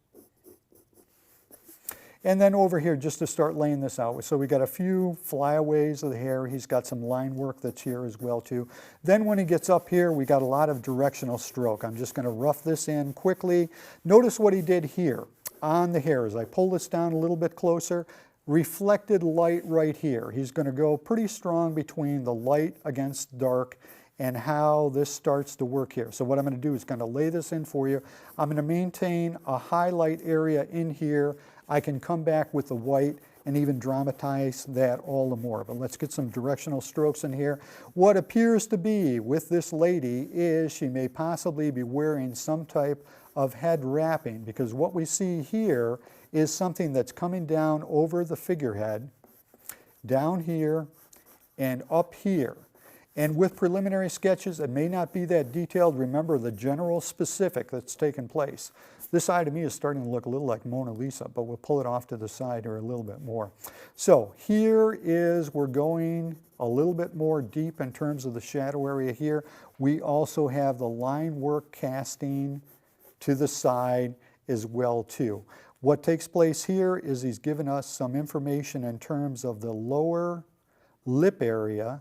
And then over here, just to start laying this out. So we got a few flyaways of the hair. He's got some line work that's here as well too. Then when he gets up here, we got a lot of directional stroke. I'm just going to rough this in quickly. Notice what he did here on the hair. As I pull this down a little bit closer, reflected light right here. He's going to go pretty strong between the light against dark and how this starts to work here. So what I'm going to do is kind of lay this in for you. I'm going to maintain a highlight area in here. I can come back with the white and even dramatize that all the more. But let's get some directional strokes in here. What appears to be with this lady is she may possibly be wearing some type of head wrapping, because what we see here is something that's coming down over the figurehead, down here and up here. And with preliminary sketches, it may not be that detailed. Remember the general specific that's taken place. This eye to me is starting to look a little like Mona Lisa, but we'll pull it off to the side here a little bit more. So here is, we're going a little bit more deep in terms of the shadow area here. We also have the line work casting to the side as well too. What takes place here is he's given us some information in terms of the lower lip area.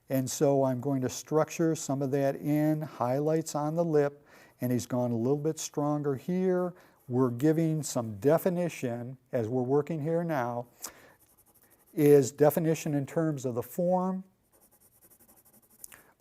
And so I'm going to structure some of that in, highlights on the lip, and he's gone a little bit stronger here. We're giving some definition as we're working here now, is definition in terms of the form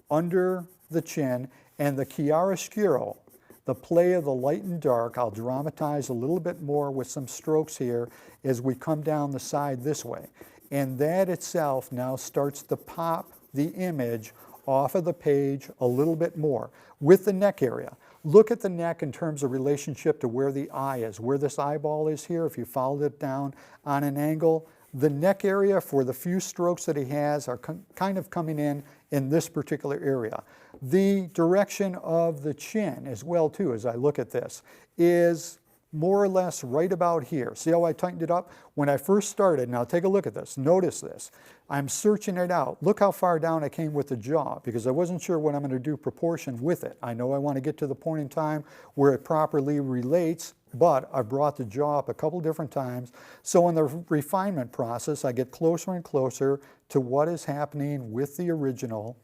under the chin, and the chiaroscuro, the play of the light and dark. I'll dramatize a little bit more with some strokes here as we come down the side this way. And that itself now starts to pop the image off of the page a little bit more. With the neck area, look at the neck in terms of relationship to where the eye is, where this eyeball is here. If you followed it down on an angle, the neck area for the few strokes that he has are kind of coming in this particular area. The direction of the chin as well too, as I look at this, is more or less right about here. See how I tightened it up? When I first started, now take a look at this, notice this. I'm searching it out. Look how far down I came with the jaw, because I wasn't sure what I'm going to do proportion with it. I know I want to get to the point in time where it properly relates, but I brought the jaw up a couple different times. So in the refinement process, I get closer and closer to what is happening with the original.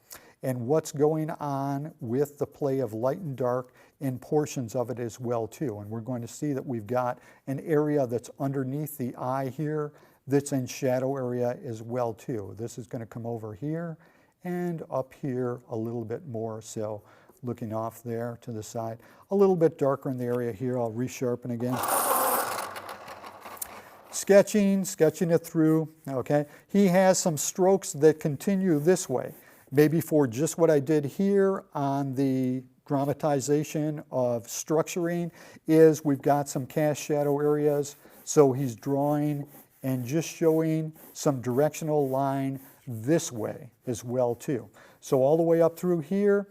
and what's going on with the play of light and dark in portions of it as well too. And we're going to see that we've got an area that's underneath the eye here that's in shadow area as well too. This is going to come over here and up here a little bit more, so looking off there to the side. A little bit darker in the area here. I'll resharpen again. Sketching it through, okay? He has some strokes that continue this way. Maybe for just what I did here on the dramatization of structuring is we've got some cast shadow areas. So he's drawing and just showing some directional line this way as well too. So all the way up through here.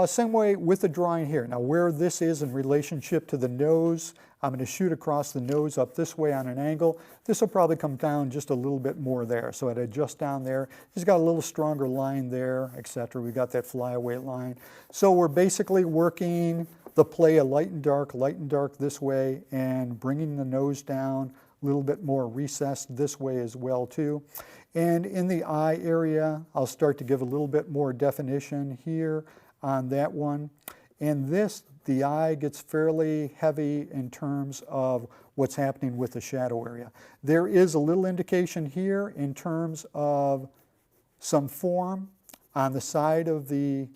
Same way with the drawing here. Now where this is in relationship to the nose, I'm going to shoot across the nose up this way on an angle. This will probably come down just a little bit more there. So I'd adjust down there. He's got a little stronger line there, etc. We got that flyaway line. So we're basically working the play of light and dark this way, and bringing the nose down a little bit more recessed this way as well too. And in the eye area, I'll start to give a little bit more definition here on that one. And this, the eye gets fairly heavy in terms of what's happening with the shadow area. There is a little indication here in terms of some form on the side of the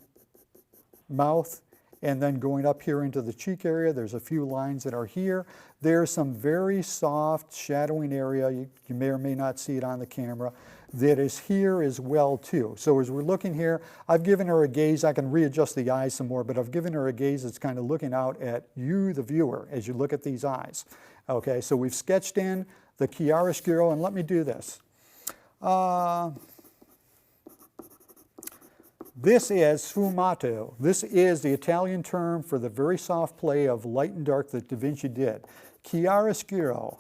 mouth, and then going up here into the cheek area. There's a few lines that are here. There's some very soft shadowing area, you may or may not see it on the camera, that is here as well too. So as we're looking here, I've given her a gaze. I can readjust the eyes some more, but I've given her a gaze that's kind of looking out at you, the viewer, as you look at these eyes. Okay, so we've sketched in the chiaroscuro, and let me do this. This is sfumato. This is the Italian term for the very soft play of light and dark that Da Vinci did. Chiaroscuro.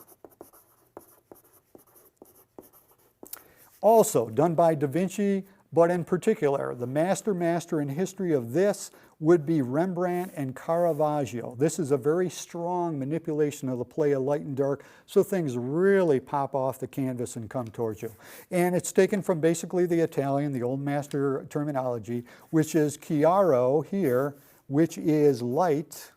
Also done by Da Vinci, but in particular, the master in history of this would be Rembrandt and Caravaggio. This is a very strong manipulation of the play of light and dark, so things really pop off the canvas and come towards you. And it's taken from basically the Italian, the old master terminology, which is chiaro here, which is light,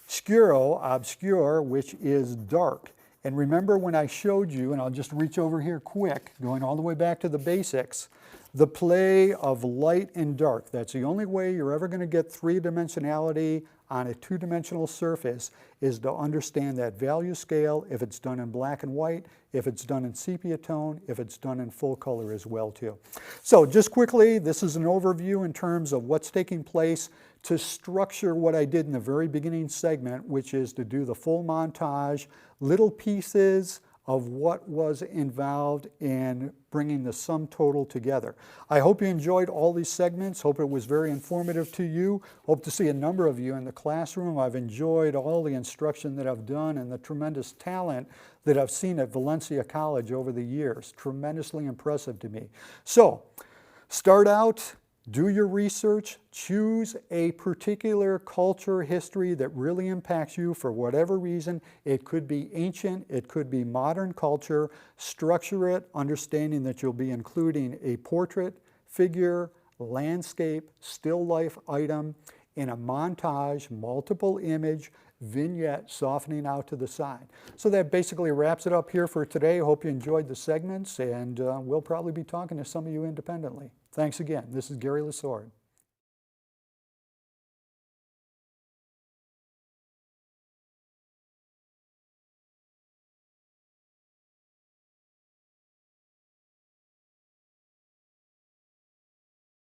scuro, obscure, which is dark. And remember when I showed you, and I'll just reach over here quick, going all the way back to the basics, the play of light and dark. That's the only way you're ever going to get three-dimensionality on a two-dimensional surface, is to understand that value scale, if it's done in black and white, if it's done in sepia tone, if it's done in full color as well too. So just quickly, this is an overview in terms of what's taking place to structure what I did in the very beginning segment, which is to do the full montage, little pieces of what was involved in bringing the sum total together. I hope you enjoyed all these segments. Hope it was very informative to you. Hope to see a number of you in the classroom. I've enjoyed all the instruction that I've done and the tremendous talent that I've seen at Valencia College over the years. Tremendously impressive to me. So, start out, do your research, choose a particular culture, history that really impacts you for whatever reason. It could be ancient, it could be modern culture. Structure it, understanding that you'll be including a portrait, figure, landscape, still life item in a montage, multiple image, vignette softening out to the side. So that basically wraps it up here for today. Hope you enjoyed the segments, and we'll probably be talking to some of you independently. Thanks again. This is Gary Lesord.